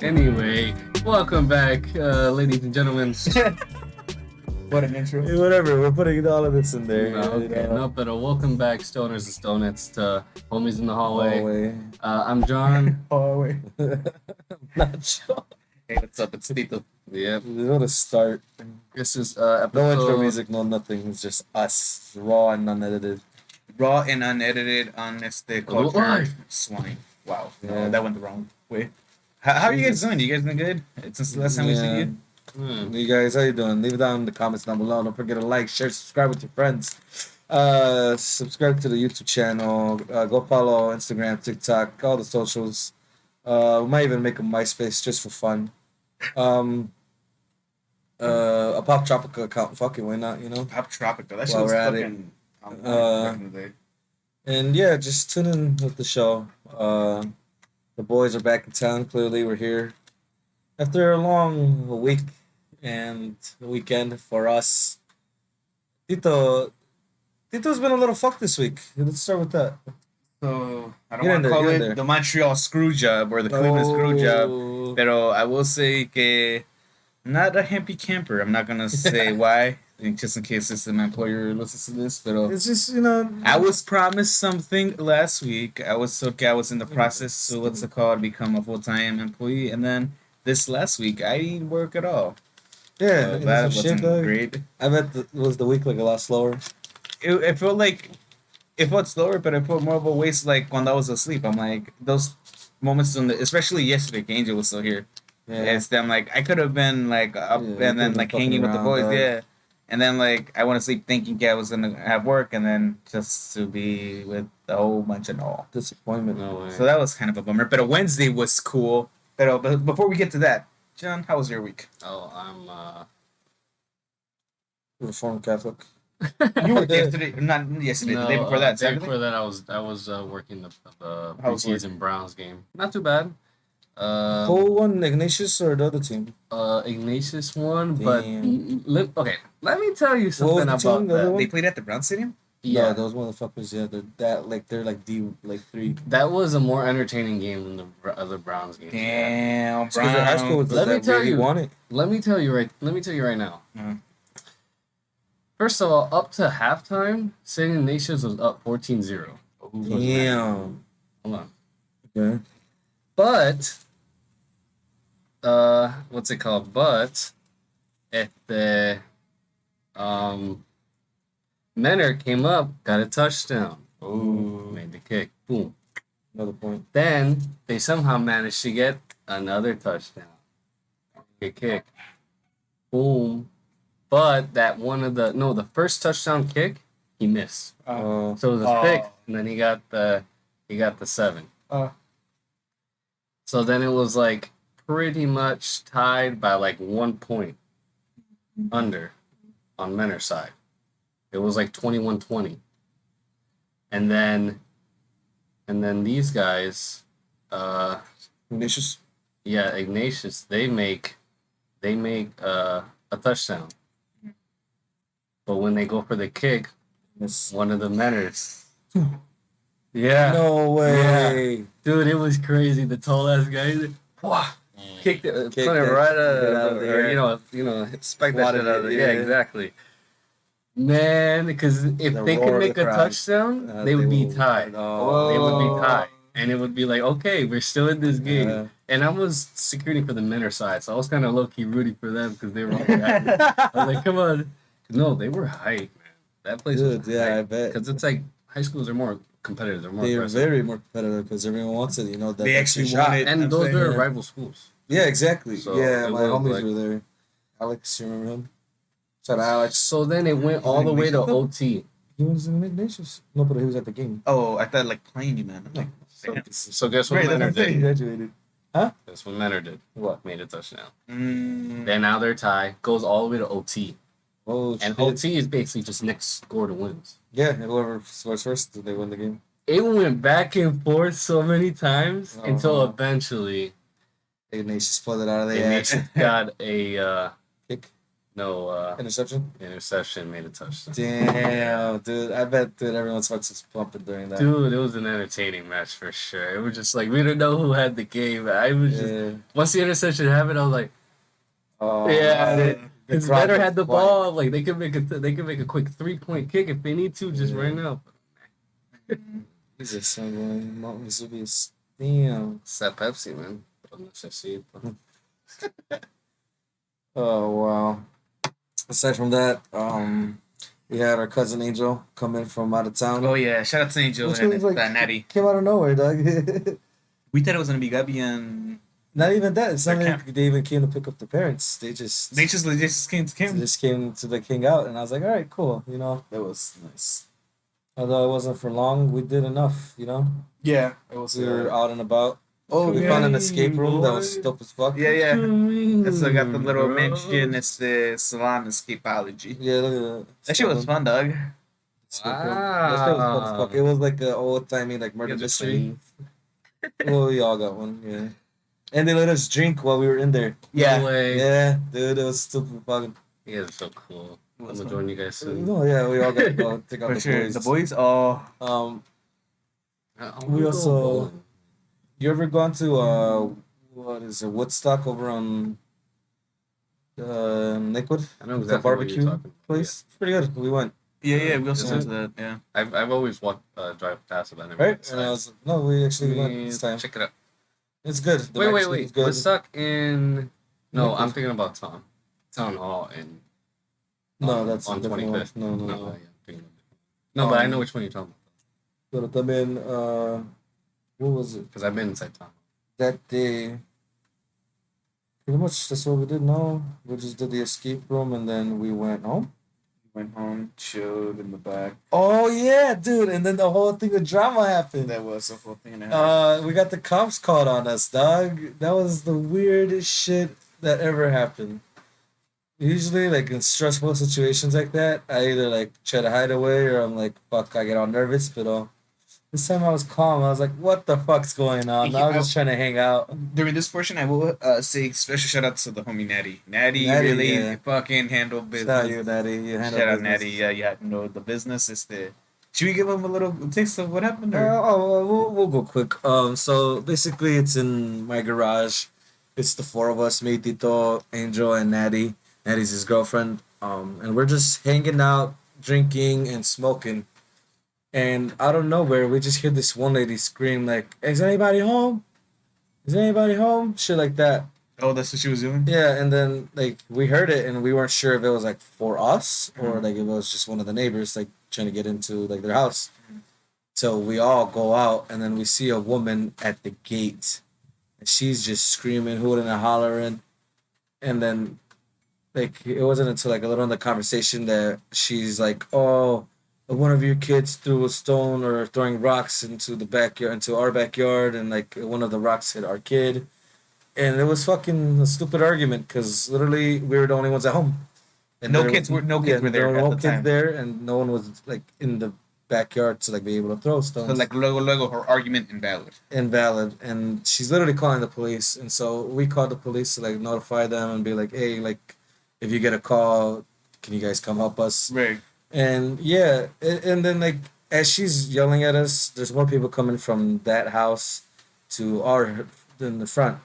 Anyway, welcome back, ladies and gentlemen. What an intro. Whatever, we're putting all of this in there. No, but welcome back, stoners and stonettes, to Homies in the Hallway. I'm John. Hallway. Nacho. Hey, what's up? It's Tito. Yep. We want to start. This is No intro episode. music, no nothing. It's just us, raw and unedited. Raw and unedited on culture Live. swine. Wow. Yeah. No, that went the wrong way. How are you guys doing? You guys doing good? Since the last time we see you? You guys, how you doing? Leave it down in the comments down below. Don't forget to like, share, subscribe with your friends. Subscribe to the YouTube channel. Go follow Instagram, TikTok, all the socials. We might even make a MySpace just for fun. A Pop Tropica account. Fuck it, why not? You know. Pop Tropica. That shit While was we're at fucking back in the day. And yeah, just tune in with the show. The boys are back in town. Clearly, we're here after a long week and a weekend for us. Tito's been a little fucked this week. Let's start with that. So, I don't Get in want to there, call get in it there. the Montreal screw job or the Cleveland screw job. Pero I will say que not a happy camper. I'm not going to say why, just in case my employer listens to this. Pero It's just, you know. I was promised something last week. I was in the process to what's it called, become a full-time employee, and then this last week I didn't work at all. Yeah, So you know, that some wasn't shit, dog. great. I bet was the week like a lot slower. It felt like it felt slower, but it felt more of a waste. Like when I was asleep, I'm like those moments especially yesterday. Angel was still here. Yeah. It's them like I could have been like up Yeah, you and could've then been like fucking hanging with the around, boys, dog. yeah. And then like I went to sleep thinking I was gonna have work, and then just to be with a whole bunch of all. Disappointment. No way. So that was kind of a bummer. But a Wednesday was cool. But before we get to that, John, how was your week? Oh, I'm Reformed Catholic. You worked yesterday, not yesterday, the day before that. the day Saturday? before that, I was working the How was work? preseason Browns game. Not too bad. Who won, Ignatius or the other team? Ignatius won, Damn. but let me tell you What was something the about team, the other that. one? They played at the Brown Stadium. Yeah, No, those motherfuckers. Yeah, they're like D3. that was a more entertaining game than the other Browns game. Damn, Because their high school Brown. was Let me that tell really you. won it. Let me tell you right now. Mhm. First of all, up to halftime, St. Ignatius was up 14-0. Damn. Hold on. Okay. But what's it called? But at the Menor came up, got a touchdown. Ooh. Made the kick. Boom. Another point. Then they somehow managed to get another touchdown. Good kick. Boom. But the first touchdown kick, he missed. So it was a 6, and then he got the 7. So then it was like pretty much tied by like 1 point under on Menor's side. It was like 21-20. And then these guys, Ignatius. yeah, Ignatius, they make a touchdown. But when they go for the kick, Yes. one of the Menors. Yeah. No way. Dude, it was crazy. The tall ass guy, kicked it, Kicked put it it, right get out of there. spike that Swatted shit out of it, there. yeah. Yeah, exactly. Man, because if The they roar could of make the a crowd. touchdown, they would be tied. Oh. They would be tied. And it would be like, okay, we're still in this game. Yeah. And I was security for the Menor side, so I was kind of low-key rooting for them because they were all happy. I was like, come on. No, they were hype, man. That place was Good, yeah, I bet. Because it's like high schools are more competitive. They're more They are aggressive. very more competitive because everyone wants it. You know that They extra actually shot. want it. And I'm those saying, are yeah. rival schools. Yeah, exactly. So yeah, it my was homies like- were there. Alex, you remember him? Shout out Alex. So then it went all the way to OT. He was in Ignatius. No, but he was at the game. Oh, I thought like playing you, man. I'm like, damn. So guess what Right, Menor that's what I'm He did? graduated. Guess what Menor did? What? Made a touchdown. Mm. Then now they're tied. Goes all the way to OT. Oh, And shit. OT is basically just next score to wins. Yeah, whoever scores first, they win the game. It went back and forth so many times until Uh-huh. eventually Ignatius pulled it out of the ass. Ignatius got a Kick. No Interception. interception made a touchdown. Damn, dude. I bet, dude, everyone's hearts was pumping during that. Dude, it was an entertaining match for sure. It was just like we didn't know who had the game. I was just once the interception happened, I was like, Oh, yeah, the his crowd better was had the quiet. ball. Like they could make a quick 3-point kick if they need to, just Yeah. right now. Jesus, son, Mountain Vesuvius. Damn. It's that Pepsi, man. Pero necesito. Oh wow. Aside from that, we had our cousin Angel come in from out of town. Oh yeah, shout out to Angel Which and was like that Natty. came out of nowhere, dog. We thought it was gonna be Gabby and Not even that. It's not Their like they even came to pick up the parents. They just they just came to Kim. just came to like hang out, and I was like, all right, cool. You know, That was nice. although it wasn't for long, we did enough. You know, Yeah, it was. we were out and about. Oh, We yeah. found an escape room that was dope as fuck. Yeah, yeah. That's I got the little Bro. mention. It's the salon escapology. Yeah, look at that. That shit was fun, dog. Escape room. That shit was fun as fuck. It was like an old timey like murder mystery. Well, we all got one, yeah. And they let us drink while we were in there. Yeah. No way. Yeah, dude, it was super fucking. You guys are so cool. I'm Was gonna fun. join you guys soon. No, yeah, we all got to go take out For the sure. boys. The boys. Oh, I We wanna go also- bowling. You ever gone to what is it, Woodstock over on Lakewood? I know It's a exactly what barbecue you're talking about. place. It's pretty good. We went, yeah. We also Yeah. went to that. Yeah. I've always walked drive past it. I never right? went And I inside. was no, we actually went this time. Check it out. It's good. The Wait, action is good. Woodstock in? No, Lakewood. I'm thinking about Town Hall in. No, that's a on different 25th. one. No. Yeah, I'm thinking of- no, but I know which one you're talking about Pero también, what was it? because I've been inside town. That day, pretty much that's what we did. No, we just did the escape room and then we went home. Went home, chilled in the back. Oh yeah, dude! And then the whole thing of drama happened. That was the whole thing. And a half. We got the cops called on us, dog. That was the weirdest shit that ever happened. Usually, like in stressful situations like that, I either like try to hide away or I'm like, fuck, I get all nervous. But this time I was calm. I was like, what the fuck's going on? I was just trying to hang out. During this portion, I will say special shout out to the homie Natty. Natty Natty, really yeah. fucking handled business. Shout out you, Natty. You handled Shout out business. Natty. Yeah, you had to know the business. It's the. Should we give him a little taste of what happened? Or? We'll go quick. So basically, it's in my garage. It's the four of us: me, Tito, Angel, and Natty. Natty's his girlfriend. And we're just hanging out, drinking, and smoking. And out of nowhere, we just hear this one lady scream like, "Is anybody home? Is anybody home?" Shit like that. Oh, that's what she was doing. Yeah, and then like we heard it, and we weren't sure if it was like for us or like if it was just one of the neighbors like trying to get into like their house. So we all go out, and then we see a woman at the gate, and she's just screaming, hooting and hollering, and then like it wasn't until like a little in the conversation that she's like, "Oh, one of your kids threw a stone or throwing rocks into the backyard, into our backyard, and like one of the rocks hit our kid." And it was fucking a stupid argument because literally we were the only ones at home. And No there- kids were there there were at no the kids time. there, and no one was like in the backyard to like be able to throw stones. So like luego her argument invalid. Invalid, and she's literally calling the police. And so we called the police to like notify them and be like, "Hey, like, if you get a call, can you guys come help us?" Right. And yeah, and then like as she's yelling at us, there's more people coming from that house to our in the front.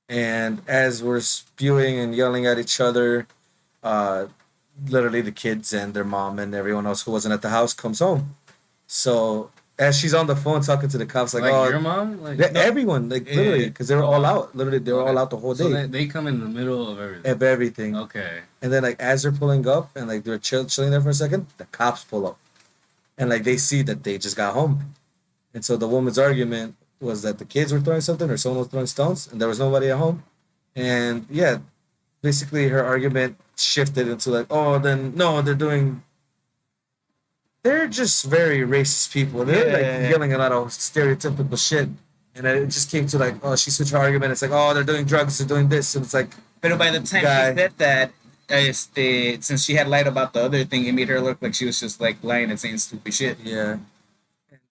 And as we're spewing and yelling at each other, literally the kids and their mom and everyone else who wasn't at the house comes home. So as she's on the phone talking to the cops, like, Like "Oh, your mom, like everyone, like Yeah. literally, because they were all out. Literally, they were all out the whole so day they come in the middle of everything. of everything. Okay. And then like as they're pulling up and like they're chilling there for a second, the cops pull up, and like they see that they just got home, and so the woman's argument was that the kids were throwing something or someone was throwing stones and there was nobody at home, and yeah, basically her argument shifted into like, oh, then no, they're just very racist people. They're Yeah. like yelling a lot of stereotypical shit, and then it just came to like, oh, she switched her argument. It's like, oh, they're doing drugs, they're doing this, and it's like. But by the time Guy. she said that, since she had lied about the other thing, it made her look like she was just like lying and saying stupid shit. Yeah.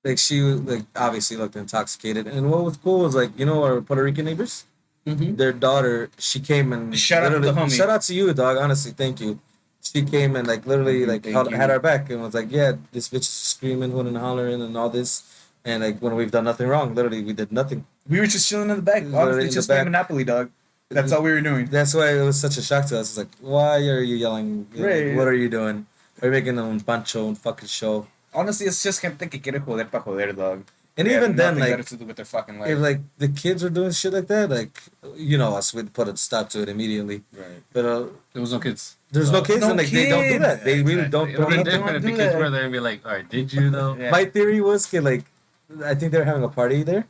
Like she like obviously looked intoxicated. And what was cool was like, you know, our Puerto Rican neighbors? Mm-hmm. their daughter, she came and Shout out to the literally- homie. Shout out to you, dog. Honestly, thank you. She came and like literally like Thank you. had our back and was like, yeah, this bitch is screaming, hooting and hollering and all this, and like when we've done nothing wrong, literally we did nothing. We were just chilling in the back. Literally Honestly, in just the playing back. Monopoly, dog. That's all we were doing. That's why it was such a shock to us. It's like, why are you yelling? Like, Right. what are you doing? Are you making a pancho and fucking show? Honestly, it's just gente que quiere joder pa joder, dog. And They even have then, nothing like better to do with their fucking life. if like the kids were doing shit like that, like you know us, we'd put a stop to it immediately. Right. But There was no kids. there's no kids, No and like they don't do kids. that. They really don't. It would be Don't different if the do kids that. were there and be like, all right, did you though? Yeah. My theory was that like I think they were having a party there,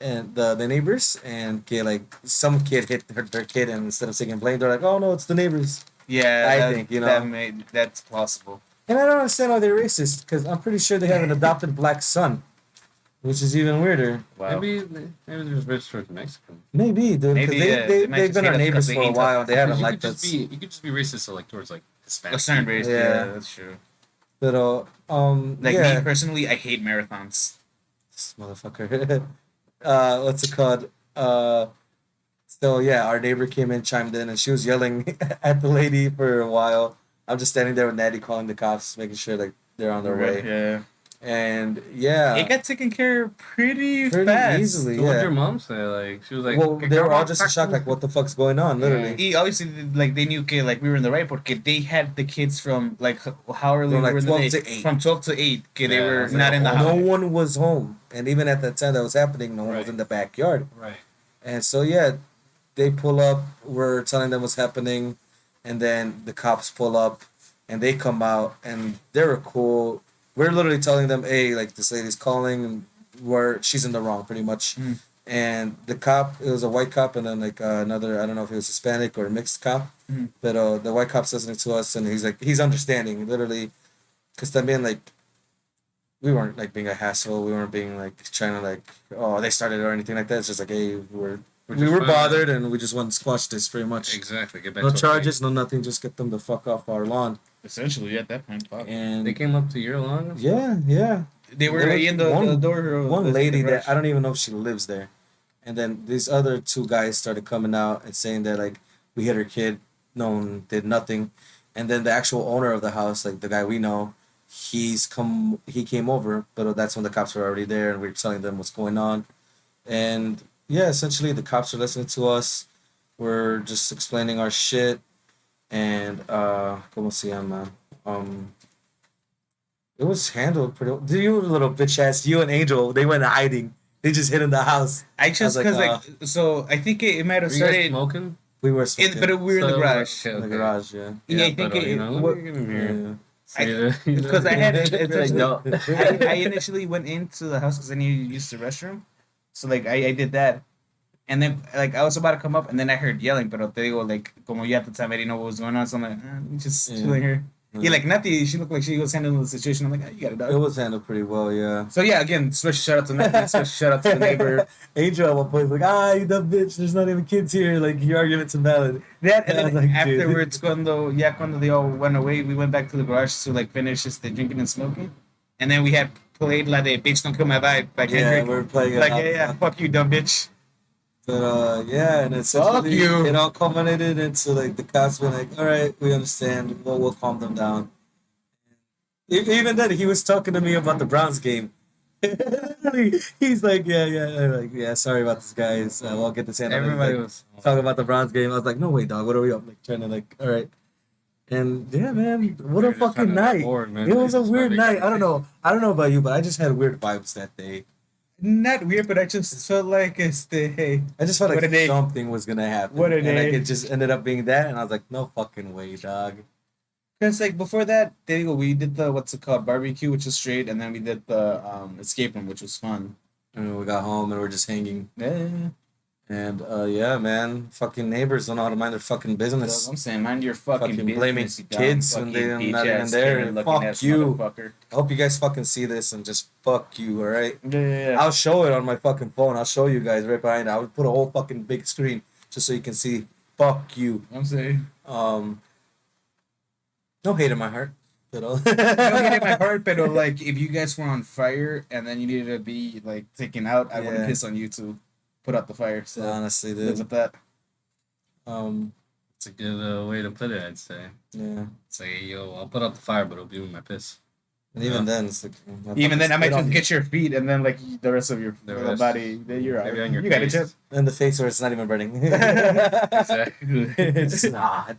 and the neighbors, and like some kid hit their kid, and instead of taking blame, they're like, oh no, it's the neighbors. Yeah, I think, you know. that's possible. And I don't understand why they're racist, because I'm pretty sure they have an adopted black son, which is even weirder. Wow. Maybe they're just rich towards Mexicans. Maybe, dude, Maybe, because yeah, they they might they've just been hate our us neighbors because they for a hate while. us. They haven't You liked could just us. be you could just be racist so, like towards like Hispanic. A certain race, Yeah. yeah, that's true. But Like yeah, me personally, I hate marathons. this motherfucker. What's it called? So yeah, our neighbor came in, chimed in, and she was yelling at the lady for a while. I'm just standing there with Natty calling the cops, making sure like they're on their way. Yeah. And yeah, It got taken care of pretty pretty fast. easily. So what did Yeah. your mom say? Like she was like, Well, "Que they were all cabrón, just in shock, like, what the fuck's going on, literally. He obviously like they knew que like we were in the right porque they had the kids from like how early From, like, we were in 12 the to day 8. from 12 to 8 que they Yeah, were it was like not a in the whole house. No one was home, and even at that time that was happening, no one was Right. in the backyard. Right. And so yeah, they pull up. We're telling them what's happening, and then the cops pull up, and they come out, and they were cool. We're literally telling them, "Hey, like this lady's calling, and she's in the wrong, pretty much." Mm. And the cop, it was a white cop, and then like another, I don't know if he was Hispanic or a mixed cop, Mm. but the white cop's listening to us, and he's understanding, literally, because también like we weren't like being a hassle, we weren't being like trying to like, oh, they started or anything like that. It's just like, hey, we just were trying to- bothered, and we just want to squash this pretty much. Exactly. Get back No to charges, no nothing. Just get them the fuck off our lawn. Essentially, at that point, fuck. And They came up to your lawn. yeah. They were There was in the door. One lady that that I don't even know if she lives there, and then these other two guys started coming out and saying that like we hit her kid, no one did nothing, and then the actual owner of the house, like the guy we know, he came over, but that's when the cops were already there, and we were telling them what's going on, and yeah, essentially the cops are listening to us. We're just explaining our shit, and como se llama? It was handled pretty well. You little bitch ass, you and Angel, they went hiding. They just hid in the house. I just like, because like so I think it might have Were you guys started, smoking? We were in, smoking but we were in the So, garage. okay, in the okay. garage, yeah. Yeah, I think but, it- you know, what- let me get in here. Yeah. Because I had Like, no. I initially went into the house because I knew you used the restroom, so like I did that, and then like I was about to come up, and then I heard yelling, but te digo like como ya at the time I didn't know what was going on, so I'm like just Yeah. chilling here. Yeah, like Nati, she looked like she was handling the situation. I'm like, you got it, It dog. was handled pretty well, yeah. So yeah, again, special shout out to Nati, special shout out to the neighbor. Angel at one point was like, you dumb bitch, there's not even kids here. Like, your argument's invalid. That and I then was like, dude. afterwards, cuando they all went away, we went back to the garage to like finish just the drinking and smoking, and then we had played like the bitch don't kill my vibe by Yeah, Kendrick. we're playing it Like out. yeah, fuck you, dumb bitch. But yeah, and essentially you. it all culminated into like the cops were like, all right, we understand. We'll calm them down. Even then, he was talking to me about the Browns game. Literally, he's like, yeah, sorry about this, guys. We'll get this handled. Everybody Like, was talking about the Browns game. I was like, no way, dog. What are we up? Like trying to like, all right. And yeah, man, what They're a just fucking trying to night. get bored, man. It was a It's just weird like- night. I don't know about you, but I just had weird vibes that day. Not weird, but I just felt like hey, I just felt What a like day. something was gonna happen. What a and like day. it just ended up being that, and I was like, no fucking way, dog. because like before that, there you go. We did the what's it called barbecue, which was straight, and then we did the escape room, which was fun. And we got home and we're just hanging. Yeah, And yeah, man, fucking neighbors don't know how to mind their fucking business. I'm saying, mind your fucking, Fucking business, blaming you dumb kids when fucking they're not bitch even ass there. Karen-looking Fuck ass you. motherfucker. I hope you guys fucking see this and just fuck you, alright? Yeah. I'll show it on my fucking phone. I'll show you guys right behind it. I'll put a whole fucking big screen just so you can see. Fuck you. I'm saying. No hate in my heart. At all. I don't get in my heart, but like if you guys were on fire and then you needed to be like taken out, I Yeah. wouldn't piss on you too. put out the fire. So honestly, live dude. with that. It's a good way to put it, I'd say. Yeah. It's like, yo, I'll put out the fire, but it'll be with my piss. And even then, it's like Even then, I might spit on just you. get your feet and then like the rest of your The rest. body. Then you're Maybe right. on your You got it, face. Jeff. in the face where it's not even burning. Exactly. It's not.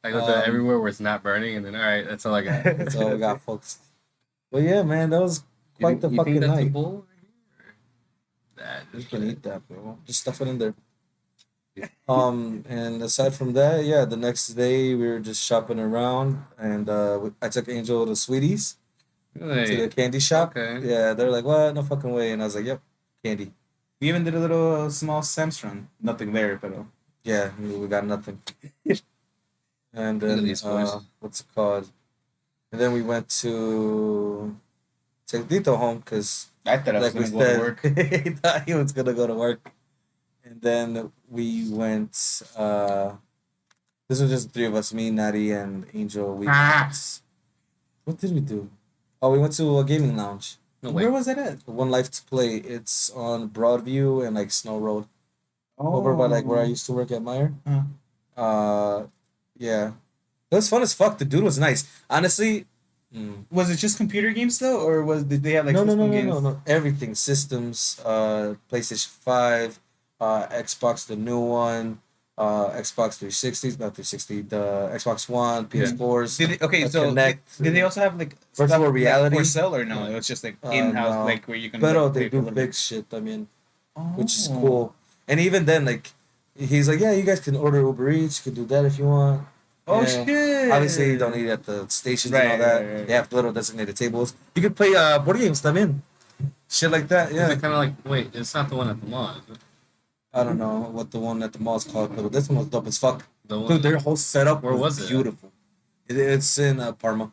I go to everywhere where it's not burning, and then, all right, that's all I got. That's all we got, folks. But yeah, man, that was quite the fucking that's a night. bowl? That You is can good. eat that, bro. Just stuff it in there. And aside from that, yeah, the next day we were just shopping around, and I took Angel to Sweeties, to the Really? candy shop. Okay. Yeah, they're like, "What? No fucking way!" And I was like, "Yep, candy." We even did a little small Sam's run. Nothing there, but Yeah, we got nothing. And Look at then these boys. what's it called? And then we went to take Tito home because, I thought I was like we gonna go to work. said, he thought he was gonna go to work. And then we went. This was just the three of us, me, Natty, and Angel. We went. What did we do? Oh, we went to a gaming lounge. No Where way. was it at? One Life to Play. It's on Broadview and like Snow Road, over by like where I used to work at Meyer. Yeah, it was fun as fuck. The dude was nice. Honestly. Was it just computer games though, or did they have like No, system games? no. Everything. Systems, PlayStation 5, Xbox, the new one, Xbox 360, not 360, the Xbox One, PS4s, Did they, okay, a so Kinect. did they also have like Virtual stuff, like, reality? for sale or no? It was just like in-house, No. like where you can. But like, they pay do for a little big bit. shit, I mean, Oh. which is cool. And even then, like, he's like, yeah, you guys can order Uber Eats, you can do that if you want. Oh Yeah. shit! Obviously, you don't eat it at the stations Right, and all that. right. They have little designated tables. You can play board games, them in. Shit like that, Is yeah. it kind of like, wait, it's not the one at the mall, is it? I don't know what the one at the mall is called, but this one was dope as fuck. The one Dude, their whole setup Where was it at? beautiful. It's in Parma.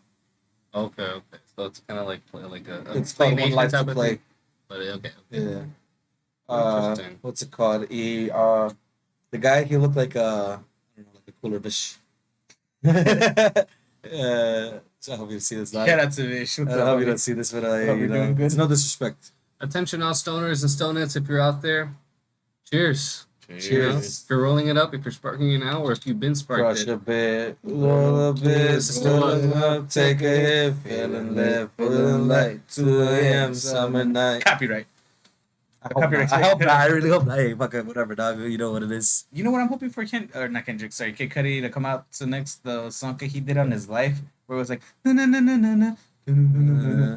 Okay. So it's kind of like a It's Play called One Nation Life type to of Play. thing. But okay. Yeah. Interesting. What's it called? The guy, he looked like I don't know, like a cooler fish. So I hope you see this live. Shout out to Vish. What's I up, hope you buddy? don't see this, but Hope you're doing good. it's no disrespect. Attention, all stoners and stoneheads, if you're out there, cheers. Cheers. You know, if you're rolling it up, if you're sparking it now, or if you've been sparked Crush it. a bit, roll a bit, still up, take a hit, feeling left, feeling like 2 a.m. summer night. Copyright. I hope not. I really hope not. Hey, fuck it, whatever, dog. You know what it is. You know what I'm hoping for Kid Cudi to come out to next the song that he did on his life, where it was like na na na na na na.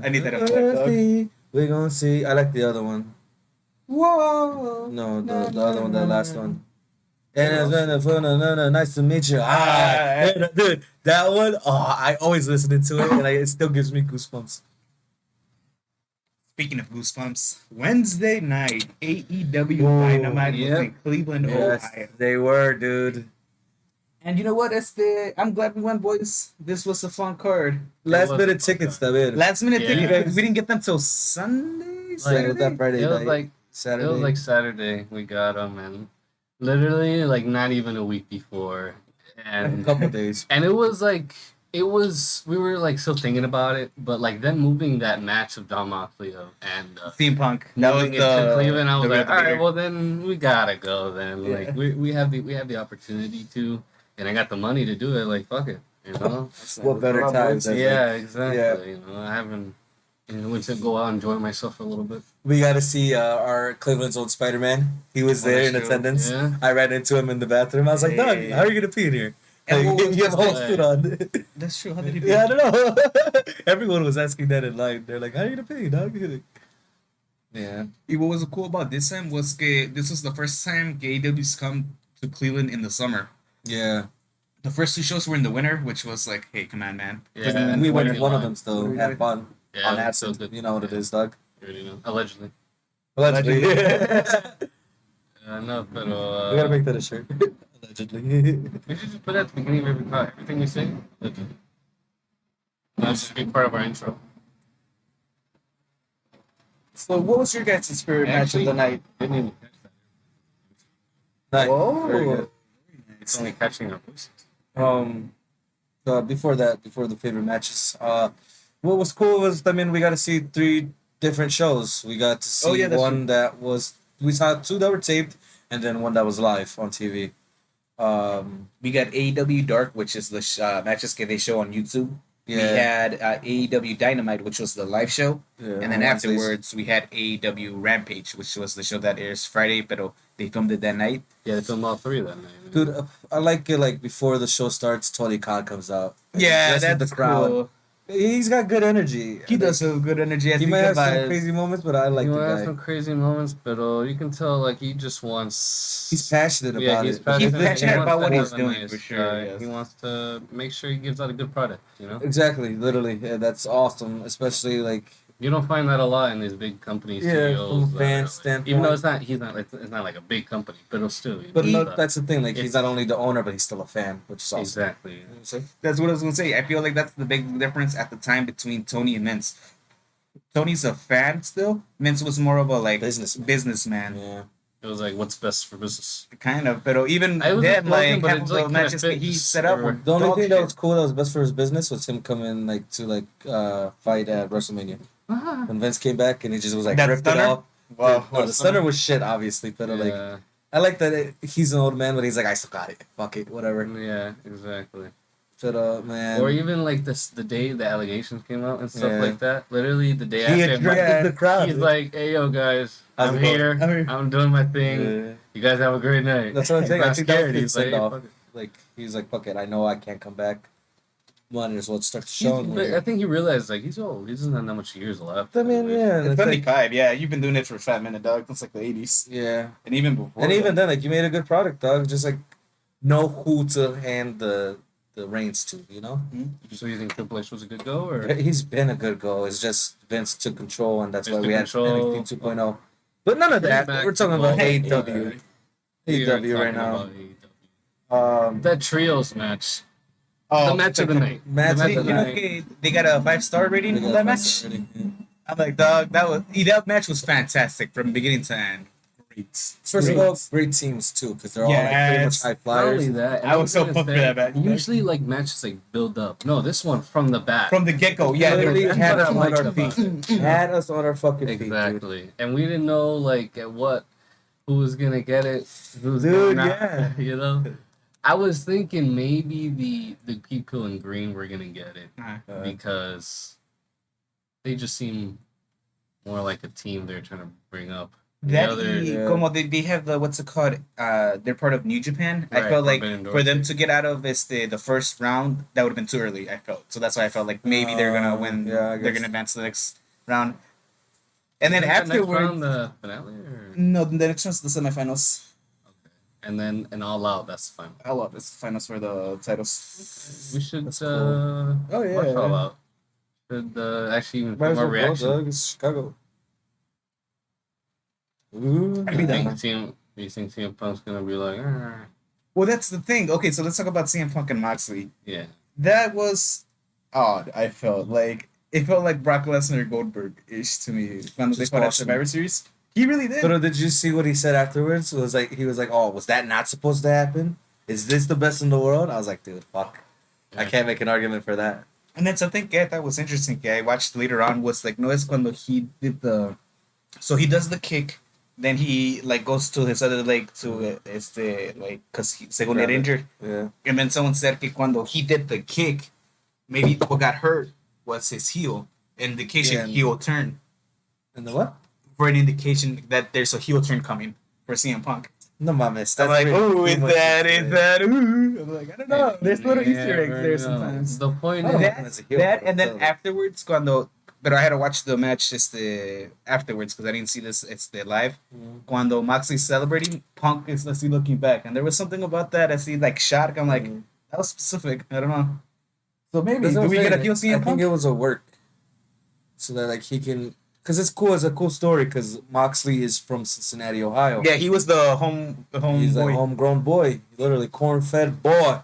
I need that. We're gonna see. I like the other one. Whoa. No, the other one, the last one. And it's nice to meet you. Dude, that one. Oh, I always listen to it, and it still gives me goosebumps. Speaking of goosebumps, Wednesday night AEW Dynamite was in Cleveland, Ohio. They were, dude. And you know what? I'm glad we went, boys. This was a fun card. Last minute tickets, también. Last minute Yeah. tickets. We didn't get them till Sunday. It was Saturday? that Friday It was night. like Saturday. Saturday we got them, and literally like not even a week before, a and couple days. and it was we were like still thinking about it, but like them moving that match of Don Moxley and Theme Punk. That was moving it to Cleveland, I was the like, all right, beater. well then we gotta go then. Yeah. Like we have the opportunity to, and I got the money to do it. Like fuck it, you know. What better times? Yeah, exactly. Yeah. You know, I haven't. Went to go out and enjoy myself for a little bit. We got to see our Cleveland's old Spider-Man. He was there in that's true. attendance. Yeah. I ran into him in the bathroom. I was like, Doug, Hey. how are you going to pee in here? And Like, what was you have a whole his suit on. That's true. How did he do? Yeah, I don't know. Everyone was asking that in line. They're like, how are you going to pee, dog? Yeah. What was cool about this time was this was the first time AEW's come to Cleveland in the summer. Yeah. The first 2 shows were in the winter, which was like, hey, come on, man. Yeah. We went to Winter one of line. them still. We Had fun. Yeah, On that's acid. so good. You know what it is, dog. You already know. Allegedly. Allegedly. No, but We gotta make that a shirt. Allegedly. we should just put it at the beginning of every part. Everything we say. Allegedly. That's just be part of our intro. So, what was your guys' favorite match of the night? Didn't even catch that. Nice. Whoa. Very good. It's only catching our voices. Before the favorite matches, what was cool was, I mean, we got to see 3 different shows. We got to see Oh, yeah, that's one that was We saw 2 that were taped, and then 1 that was live on TV. We got AEW Dark, which is the matches they show on YouTube. We had AEW Dynamite, which was the live show. Yeah, And then on Wednesdays. afterwards, we had AEW Rampage, which was the show that airs Friday, but they filmed it that night. Yeah, they filmed all 3 that night. Dude, I like it. Like before the show starts, Tony Khan comes out. Yeah, Dresses that's the crowd. cool. He's got good energy. He does have good energy. He might have some crazy moments, but I like he the might have guy. some crazy moments, but you can tell like he just wants. He's passionate Yeah, about he's it. passionate. He's passionate He wants about to what have he's a doing, nice for sure, guy. yes. He wants to make sure he gives out a good product. You know. Exactly, literally. Yeah, that's awesome. Especially like You don't find that a lot in these big companies. studios from a that fan are, standpoint. even though it's not like a big company, but it'll still. But no, but that's the thing. Like he's it's- not only the owner, but he's still a fan, which is awesome. exactly. You know what I'm saying? That's what I was gonna say. I feel like that's the big difference at the time between Tony and Vince. Tony's a fan still. Vince was more of a like businessman. Yeah. It was like what's best for business. Kind of, but even I was then, just like joking, but half it's of like the kinda matches that he fits set up or- were The only dog thing that shit. was cool that was best for his business was him coming like to fight at WrestleMania. When Vince came back and he just was like That ripped stunner? it off. Wow, No, the stunner was shit, obviously, but like Yeah, I like that he's an old man, but he's like I still got it. Fuck it, whatever. yeah, exactly. But man. Or even like the day the allegations came out and stuff Yeah. like that. Literally the day he after. attracted the crowd. He's like, "Hey yo guys, How's I'm it going? here. I'm here. I'm doing my thing. Yeah. You guys have a great night." That's what I'm saying. I Not think that was scared. his He's like, send off. "Fuck it." Like he's like, fuck it, I know I can't come back. Might as well start the He's- show. but I think he realized like he's old. He doesn't have that much years left. I mean, yeah, It's it's like, 75, yeah. You've been doing it for a fat minute, dog. Since like the 80s. yeah. And even before. And that. even then, like you made a good product, dog. Just like know who to hand the reins to, you know? So you think Triple H was a good go, or He's been a good go. It's just Vince took control, and that's Vince why took we had control. NXT 2.0. But none of Bring that. back We're talking the about ball. AEW. We are AEW right talking now. about AEW. That trios match, the match of the night. Match The of They, the you know, night. they got a 5-star rating We for got that this match. already, yeah. I'm like, dog, that match was fantastic from beginning to end. Great. First of all, great teams too, because they're all like pretty much Yes. high Not flyers. only that, I was so gonna pumped for say, that match. Usually, like matches like build up. No, this one from the bat. From the get go, yeah, they were Literally that's had what I us on liked our about feet. it. Had us on our fucking feet, dude. Exactly, and we didn't know like at what who was gonna get it, who's Dude, gonna yeah. not, you know. I was thinking maybe the people in green were gonna get it because they just seem more like a team they're trying to bring up. That Yeah. como they have the what's it called? They're part of New Japan. I Right, felt like Forbidden Door for them thing. to get out of the first round, that would have been too early. I felt so that's why I felt like maybe they're gonna win. yeah, I they're guess. gonna advance to the next round. And then Is that the next round, afterwards, the finale, or? no, the next one's the semifinals. And then an all out. That's the final. I love this finals for the titles. We should That's cool. Oh, yeah. watch all out. Should actually even Might put as more well go, reaction. dog. It's Chicago. Ooh, I'd be down. You think CM Punk's gonna be like, "Ah." Well, that's the thing. Okay, so let's talk about CM Punk and Moxley. Yeah. That was odd. I felt like it felt like Brock Lesnar Goldberg ish to me when they Just fought at awesome. Survivor Series. He really did. But did you see what he said afterwards? It was like he was like, "Oh, was that not supposed to happen? Is this the best in the world?" I was like, "Dude, fuck, I Yeah. can't make an argument for that." And then something I thought was interesting. I watched later on was like no es cuando he did the, so he does the kick, then he like goes to his other leg to like because he según Grab get it. injured, Yeah, and then someone said que cuando he did the kick, maybe what got hurt was his heel, indication Yeah. heel turn and the what? for an indication that there's a heel turn coming for CM Punk. No mames. I'm like, really oh, too is much that, to is say. that, ooh. I'm like, I don't know. There's little Easter eggs never there know. sometimes. The point I don't is, know. It's a heel, That but and then still. afterwards, cuando, but I had to watch the match just afterwards because I didn't see this. It's the live. Cuando Moxley's celebrating, Punk is let's see looking back, and there was something about that. I see like shot. I'm like, that was specific. I don't know. So maybe That's do what I'm we get a saying. heel I CM think Punk? it was a work, so that like he can, because it's cool. It's a cool story because Moxley is from Cincinnati, Ohio. Yeah, he was the home He's boy. a homegrown boy, literally corn-fed boy.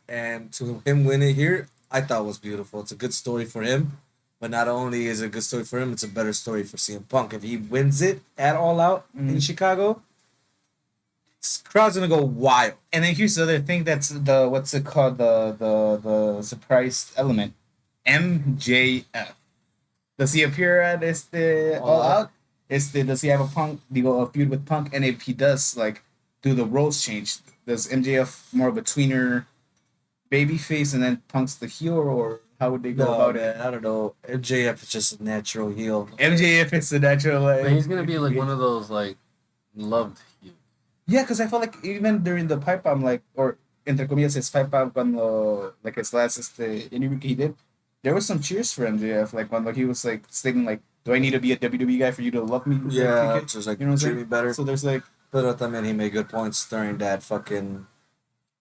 And to him win it here, I thought was beautiful. It's a good story for him, but not only is it a good story for him, it's a better story for CM Punk. If he wins it at All Out in Chicago, crowd's gonna go wild. And then here's the other thing that's the what's it called the surprise element, MJF. Does he appear at All Out? does he have a feud with Punk? And if he does, like, do the roles change? Does MJF more of a tweener babyface and then Punk's the heel, or how would they go No, about man, it? I don't know. MJF is just a natural heel. MJF is the natural, like. But he's gonna be like one of those like loved heels. Yeah, because I felt like even during the pipe bomb, like, or entre comillas, his pipe bomb cuando, like, his last interview he did, there was some cheers for MJF, like, when he was, like, stating, like, do I need to be a WWE guy for you to love me? Yeah, Like, just like you know what I'm treat me saying? better. So there's, like, But I mean, he made good points during that fucking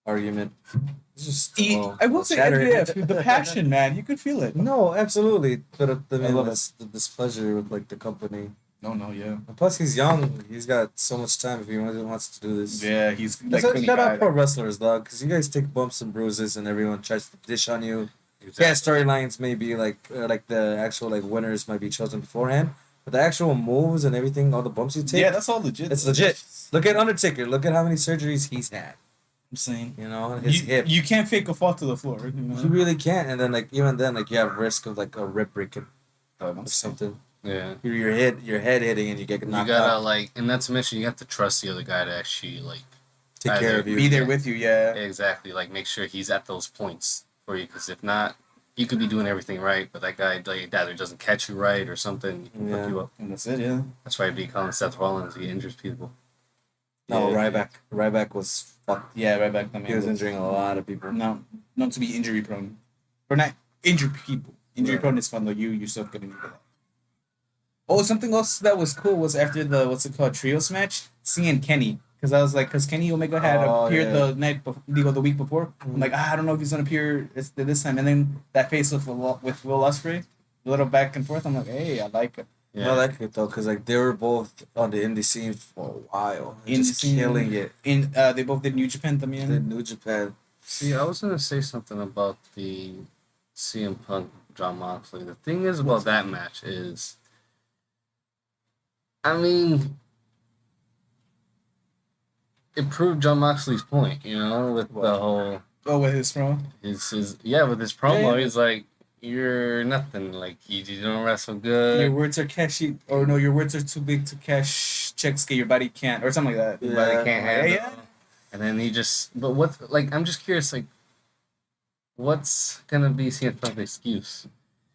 argument. It's just I will say shattering. MJF, the passion, man, you could feel it. No, absolutely. But I mean, love that's the displeasure with like the company. No, yeah. And plus, he's young. He's got so much time if he wants to do this. Yeah, he's That's like why shout out pro wrestlers, dog, because you guys take bumps and bruises, and everyone tries to dish on you. Yeah, storylines may be like the actual like winners might be chosen beforehand, but the actual moves and everything, all the bumps you take, Yeah, that's all legit. it's legit. Look at Undertaker. Look at how many surgeries he's had. I'm saying. You know, his hip. You can't fake a fall to the floor. You know? You really can't, and then like even then, like you have risk of like a rib breaking I'm or saying. something. Yeah. Your head hitting, and you get You knocked gotta out. like, and not to mention you have to trust the other guy to actually like Take care of you. Be there with you, yeah. exactly like make sure he's at those points for you. Because if not, you could be doing everything right, but that guy like either doesn't catch you right or something, he can Yeah. fuck you up. And that's it, yeah. That's why I be calling Seth Rollins. He injures people. No, Yeah. Ryback was fucked. Yeah, right back then. He was injuring a lot of people. No, not to be injury prone. Or not injure people. Injury prone is fun though. You yourself getting into that. Oh, something else that was cool was after the trios match, seeing Kenny. Because I was like, because Kenny Omega had appeared the week before. I'm like, I don't know if he's gonna appear this time. And then that face with Will Ospreay, a little back and forth. I'm like, hey, I like it. I like it though, cause like they were both on the indie scene for a while, just killing it. They both did New Japan. The New Japan. See, I was gonna say something about the CM Punk John Moxley. The thing is about that match is, I mean, it proved John Moxley's point, you know, with the whole with his promo. With his promo, he's like, you're nothing, like you don't wrestle good. Your words are cashy, or no, your words are too big to cash checks. Your body can't, or something like that. Your body can't handle. Yeah. And then but what's like? I'm just curious, like, what's gonna be CM Punk's excuse?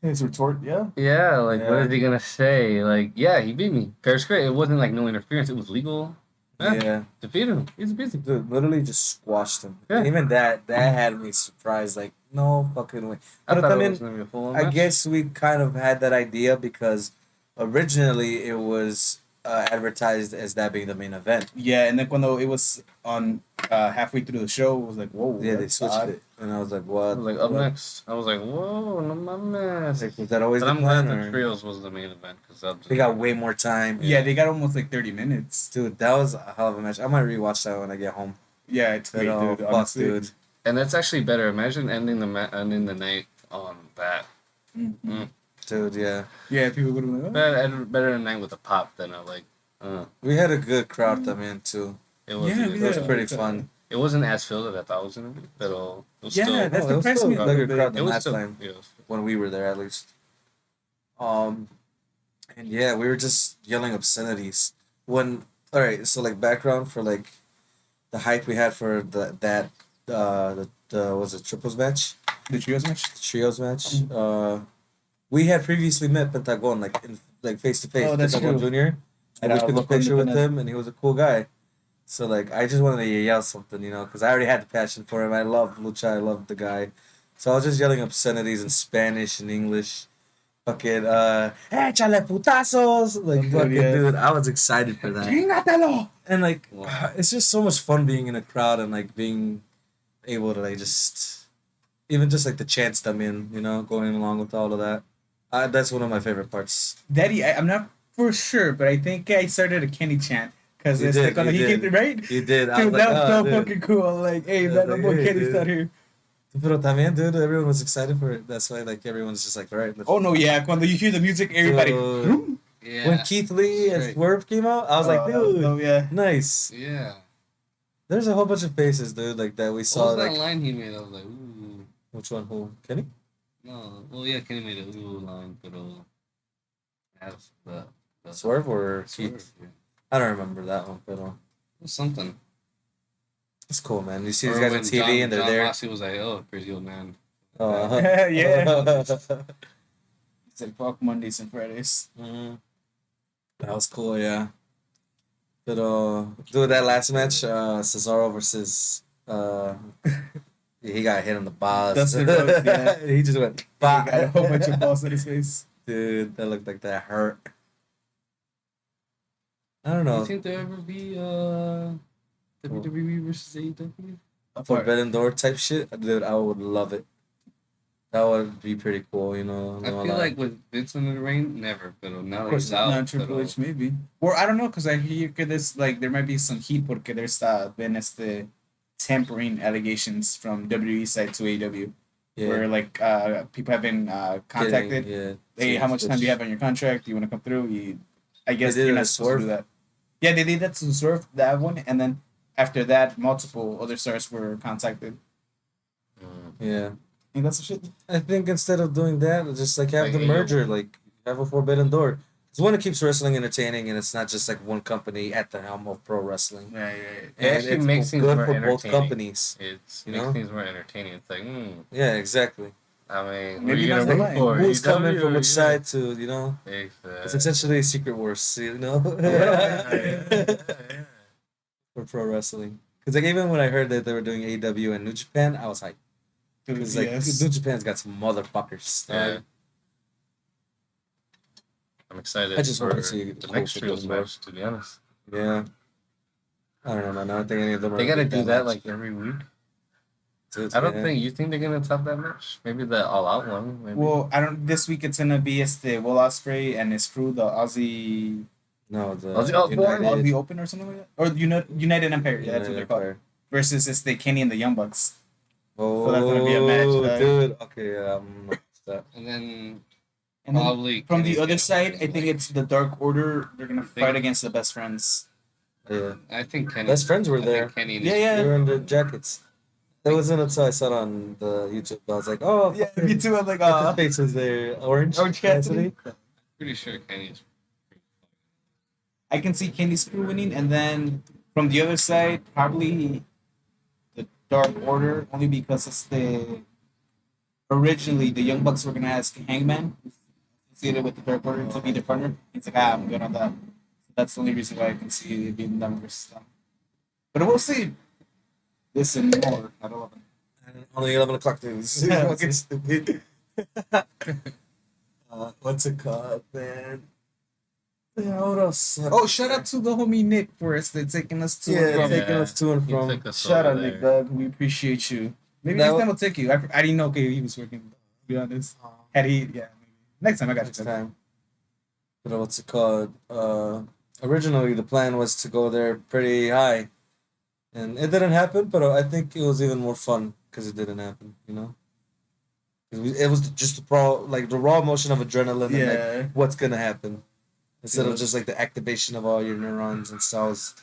His retort, yeah. Yeah, like Yeah. what is he gonna say? Like, yeah, he beat me. Fair straight. It wasn't like no interference. It was legal. Yeah. Defeated him. He's busy. Dude, literally just squashed him. Yeah. Even that had me surprised. Like, no fucking way. I But thought I it mean, was gonna be a full-on I match. guess we kind of had that idea because originally it was advertised as that being the main event. Yeah, and then when it was on halfway through the show, it was like, whoa. Yeah, they that's switched odd. it, and I was like, I "What?" was like, up What? next. I was like, whoa, no mames. Like, was that always But the I'm glad plan? the Or? trios was the main event because They got way more time. Yeah, they got almost like 30 minutes. Dude, that was a hell of a match. I might rewatch that when I get home. Yeah, it's great, Oh, dude. fuck, Honestly. dude. and that's actually better. Imagine ending the night on that. Dude, yeah. Yeah, people would have been like, Better a night with a pop than a We had a good crowd that man too. It was. Yeah, It was Yeah. pretty fun. It wasn't as filled as I thought it was gonna be, but it was Yeah, still. that's Oh, it was surprised still me a a bigger little bit. crowd It than was last still. time Yeah, it was still- when we were there at least. And yeah, we were just yelling obscenities. All right, so like background for like the hype we had for the was it triples match, The trios match? the trios match. We had previously met Pentagon like face to face. Oh, that's Pentagon true. Junior. And At we took a Local picture with Independence. him, and he was a cool guy. So like, I just wanted to yell something, you know, because I already had the passion for him. I love Lucha. I love the guy. So I was just yelling obscenities in Spanish and English. Fucking échale putazos, like fucking Yeah. dude. I was excited for that. Chingatelo! And like, Wow. it's just so much fun being in a crowd and like being able to like just, even just like the chants them in, you know, going along with all of that. That's one of my favorite parts. Daddy, I'm not for sure, but I think I started a Kenny chant. Because You it's did, like when you he did. came, right? You did. I Dude, was like, that was so dude. fucking cool. Like, hey, I was man, like, my boy hey, Kenny's dude. out here. Pero también, dude, everyone was excited for it. That's why like everyone's just like, all right. Let's Oh, no, yeah. When you hear the music, everybody. So, Yeah. when Keith Lee and Right. Swerve came out, I was like, dude, Oh, yeah. nice. Yeah. There's a whole bunch of faces, dude, like that we What saw. was that Like, line he made? I was like, ooh. which one? Who? Kenny? No. Well, yeah, Kenny made a ooh line, but that's the Swerve or Swerve, Heath? yeah. I don't remember that one, but Something. it's cool, man. You see Or these guys when on TV and they're John there. Rossi was like, "Oh, crazy old man." Oh, Yeah. It's like fuck Mondays and Fridays. Mhm. That was cool, yeah. But dude, that last match, Cesaro versus he got hit on the balls. Dustin Rhodes, yeah. He just went. He got a Bah. whole bunch of balls in his face. Dude, that looked like that hurt. I don't Do you know. think there'll ever be WWE versus AEW? Forbidden Door type shit, dude, I would love it. That would be pretty cool, you know. I feel like with Vince in the ring, never. But now that course he's out, Not Triple H, maybe. Or I don't know, because I hear que there's like there might be some heat porque there's been tampering allegations from WWE side to AEW, where like people have been contacted. Hey, how much time do you have on your contract? Do you want to come through? I guess did you're it not to supposed to do that. Yeah, they did that to Swerve, that one, and then after that, multiple other stars were contacted. Yeah. I think that's the shit. I think instead of doing that, just like have Like the AEW. merger, like have a Forbidden Door. It's one that keeps wrestling entertaining, and it's not just like one company at the helm of pro wrestling. Yeah. It And actually it's makes things good more for both entertaining. companies. It's You makes know? things more entertaining. It's like, Yeah, exactly. I mean, Maybe who that's you the gonna line. root for? Who's coming AEW from or which side to, you know? Exactly. It's essentially a Secret Wars, you know? Yeah. For pro wrestling. Because like even when I heard that they were doing AEW and New Japan, I was hyped. Because like Yes. New Japan's got some motherfuckers. Yeah. I'm excited I just for hope to see the cool next shit trios goes well. match, to be honest. Yeah. I don't know, man. I don't think any of them are They gonna gotta beat do that match. like every week. Dude, I don't yeah. think you think they're gonna top that match. Maybe the all out one. Maybe. Well, I don't. This week it's gonna be Will Ospreay and his crew, the Aussie No, the Aussie Osbourne? Aussie Open or something like that, or United Empire. Yeah, that's what they're called. Empire. Versus Kenny and the Young Bucks. Oh, that's gonna be a match, dude. Okay, yeah, I'm not that. And then And then probably from Kenny's the other gonna side, win, I think like- it's the Dark Order. They're gonna think- fight against the Best Friends. Yeah, I think Kenny. Best friends were I there. think Kenny and Yeah, his- yeah. They were in the jackets. That wasn't until I saw it on the YouTube. I was like, oh, Yeah, fucking- me too. I'm like, His face was there. Orange Cassidy. Pretty sure Kenny's. I can see Kenny's crew winning, and then from the other side, probably the Dark Order, only because it's originally the Young Bucks were gonna ask Hangman, associated with the Dark Order, to be their partner. He's like, I'm good on that. That's the only reason why I can see it being them versus them. But we'll see. This and more at 11. Only 11 o'clock news. Yeah. Fucking stupid. What's it called, man? Yeah, what else? Oh, shout out to the homie Nick for taking us to and Yeah, from. taking us to and He from. took us Shout over out, Nick there. Doug. We appreciate you. Maybe That next wa- time we'll take you. I didn't know he was working. To be honest, had he, yeah. Maybe. Next time I got Next you. time. But what's it called? Originally, the plan was to go there pretty high. And it didn't happen, but I think it was even more fun because it didn't happen, you know? It was just the raw emotion of adrenaline and Yeah. like what's gonna happen. Instead Yeah. of just like the activation of all your neurons and cells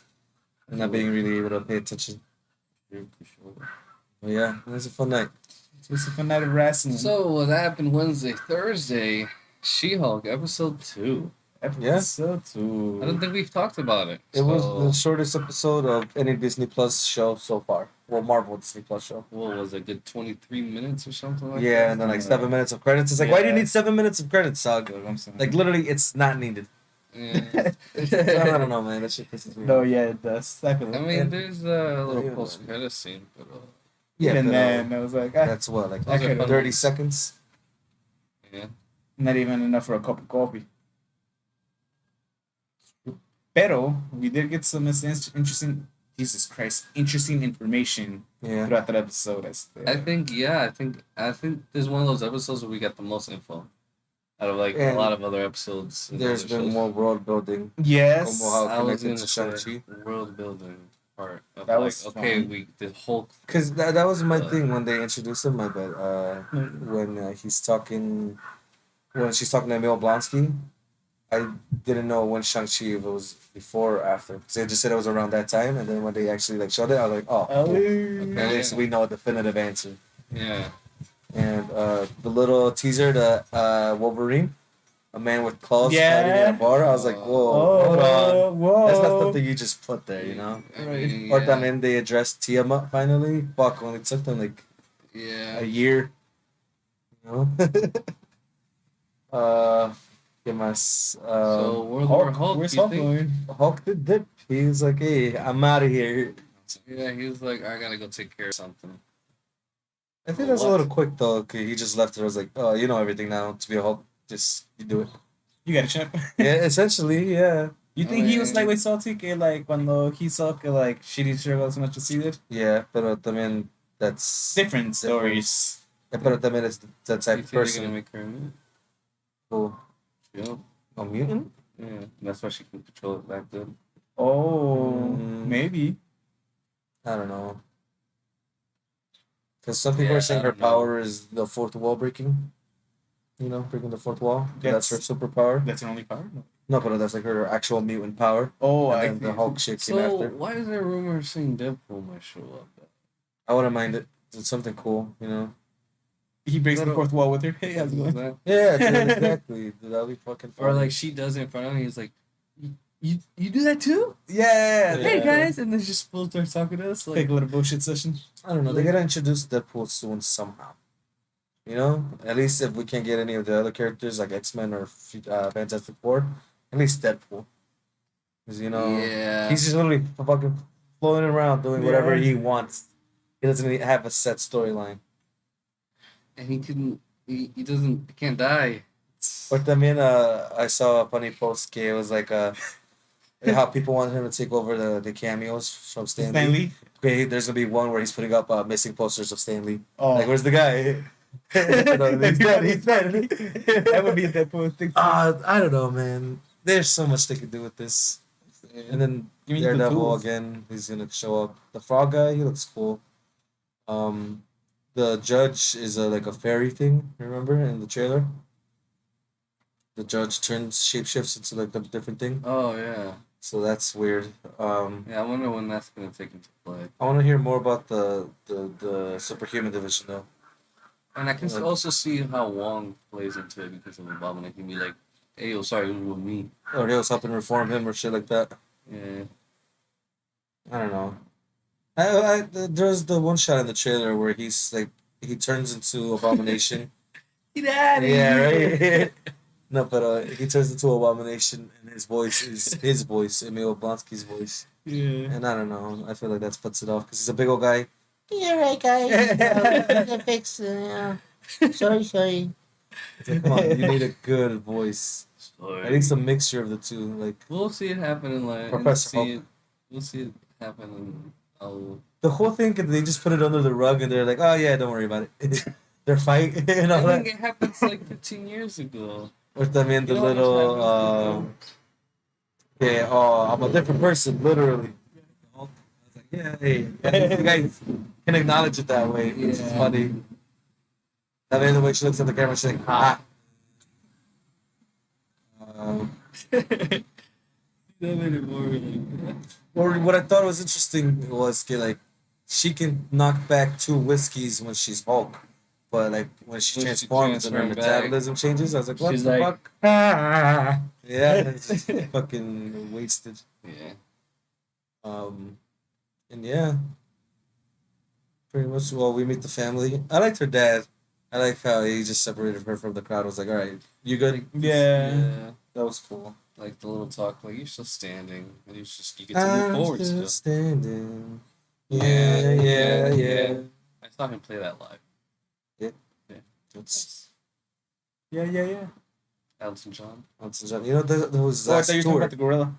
and not being really able to pay attention. But yeah, it was a fun night. It's a fun night of wrestling. So what happened Wednesday, Thursday? She-Hulk episode 2. Episode 2. I don't think we've talked about it. It was So, the shortest episode of any Disney Plus show so far. Well, Marvel Disney Plus show. what was it? Good 23 minutes or something like Yeah, that. and then like 7 minutes of credits. It's like, why do you Yeah. need 7 minutes of credits, Sog? I'm saying. Like literally, it's not needed. Yeah. I don't know, man. That shit pisses me No, off. yeah, it does. I feel I it. mean, there's a little Yeah. post-credit scene, but Yeah, and but, then I was like, that's what, like I could've- 30 seconds. yeah. not even enough for a cup of coffee. Pero we did get some interesting, Jesus Christ, interesting information Yeah. throughout that episode. I think I think there's one of those episodes where we got the most info out of like a And lot of other episodes. and There's other been shows. more world building. Yes. Como how- I was connected gonna to say Shang-Chi. world building part of That like was okay, fun. we the whole Because that was my thing when they introduced him, my bad. When she's talking to Emil Blonsky, I didn't know when Shang-Chi, if it was before or after. Because they just said it was around that time, and then when they actually like showed it, I was like, oh, cool. At least we know a definitive answer. yeah. And the little teaser to Wolverine, a man with claws fighting in a bar. I was like, whoa, hold on. Whoa. That's not something you just put there, you know? I mean, Or yeah. then they addressed Tiamat finally. Fuck, only took them like Yeah. a year. You know? ¿Qué más? So World War Hulk, Hulk, where's you Hulk think? going? Hulk did dip. He was like, hey, I'm out of here. Yeah, he was like, I gotta go take care of something. I think Well, that's a what? little quick though. Okay, he just left it. I was like, oh, you know everything now. To be a Hulk, just you do it. You got a champ. Yeah, essentially, yeah. You think he was like way salty que like cuando he saw que like she didn't share as much as he did? Yeah, pero también that's Different stories. Yeah, pero también it's the type You of think they're person gonna make her a mutant? who Yep. a mutant. Yeah, that's why she can control it back then. Oh, maybe. I don't know. Because some people are saying I her don't know. power is the fourth wall breaking. You know, breaking the fourth wall. That's her That's- superpower. That's her only power. No, but that's like her actual mutant power. Oh, And I then the think. Hulk shit came So after. why is there rumors saying Deadpool might show up? I wouldn't mind it. It's something cool, you know. He breaks the fourth wall with her. Hey, how's it Is going? that- Yeah, dude, exactly. Dude, that'd be fucking fun. Or like she does it in front of me. He's like, you do that too? Yeah. Yeah. Hey guys, and then just full starts talking to us Take like, a little bullshit session. I don't know. They gotta introduce Deadpool soon somehow. You know, at least if we can't get any of the other characters like X-Men or Fantastic Four, at least Deadpool. Because you know, yeah, he's just literally fucking floating around doing whatever Yeah. he wants. He doesn't even have a set storyline. and he couldn't, he doesn't, he can't die. But también, I saw a funny post. Que it was like how people wanted him to take over the cameos from Stan Lee. Stanley. Okay, there's gonna be one where he's putting up missing posters of Stan Lee. Oh, Like, where's the guy? No, he's dead. He's dead. that would be a Deadpool thing. I don't know, man. There's so much they could do with this. And then Give me the Daredevil tools. again. He's gonna show up. The frog guy, he looks cool. The judge is like a fairy thing. Remember in the trailer? The judge turns shapeshifts into like a different thing. Oh yeah, So that's weird. yeah. I wonder when that's gonna take into play. I want to hear more about the superhuman division though. And I can Like- also see how Wong plays into it because of Abomination. He can be like, hey, yo, sorry, it was with me. Or he was helping reform him or shit like that. Yeah. I don't know. There's the one shot in the trailer where he's like he turns into Abomination. Get out Yeah, right. No, but he turns into Abomination, and his voice is his voice, Emil Blonsky's voice. Yeah. And I don't know. I feel like that puts it off because he's a big old guy. Yeah, right, guy. Fix yeah. Sorry. It's like, come on, you need a good voice. Sorry. At least a mixture of the two. Like We'll see it happen in like. Professor Hulk. We'll see it happen in. the whole thing, they just put it under the rug, and they're like, "Oh yeah, don't worry about it." They're fighting and all I that. think it happened like 15 years ago. Or también the You know what little, happens yeah, oh, I'm a different person, literally. I was like, yeah, hey, you guys can acknowledge it that way. It's Yeah. funny. I mean, the way she looks at the camera, she's like, ah. That made it more like. Or what I thought was interesting was, like, she can knock back 2 whiskeys when she's Hulk. But, like, when she When she transforms and her transforms back, metabolism changes, I was like, what she's the like, fuck? Ah. Yeah, it's just fucking wasted. Yeah. And yeah, pretty much. Well, we meet the family. I liked her dad. I like how he just separated her from the crowd. I was like, all right, you good? Yeah. That was cool. Like the little talk, like you're still standing, and you get to move forward still. standing. Yeah. I saw him play that live. That's Yeah. Elton John. you know that was Oh, I last thought you were talking tour. about the gorilla.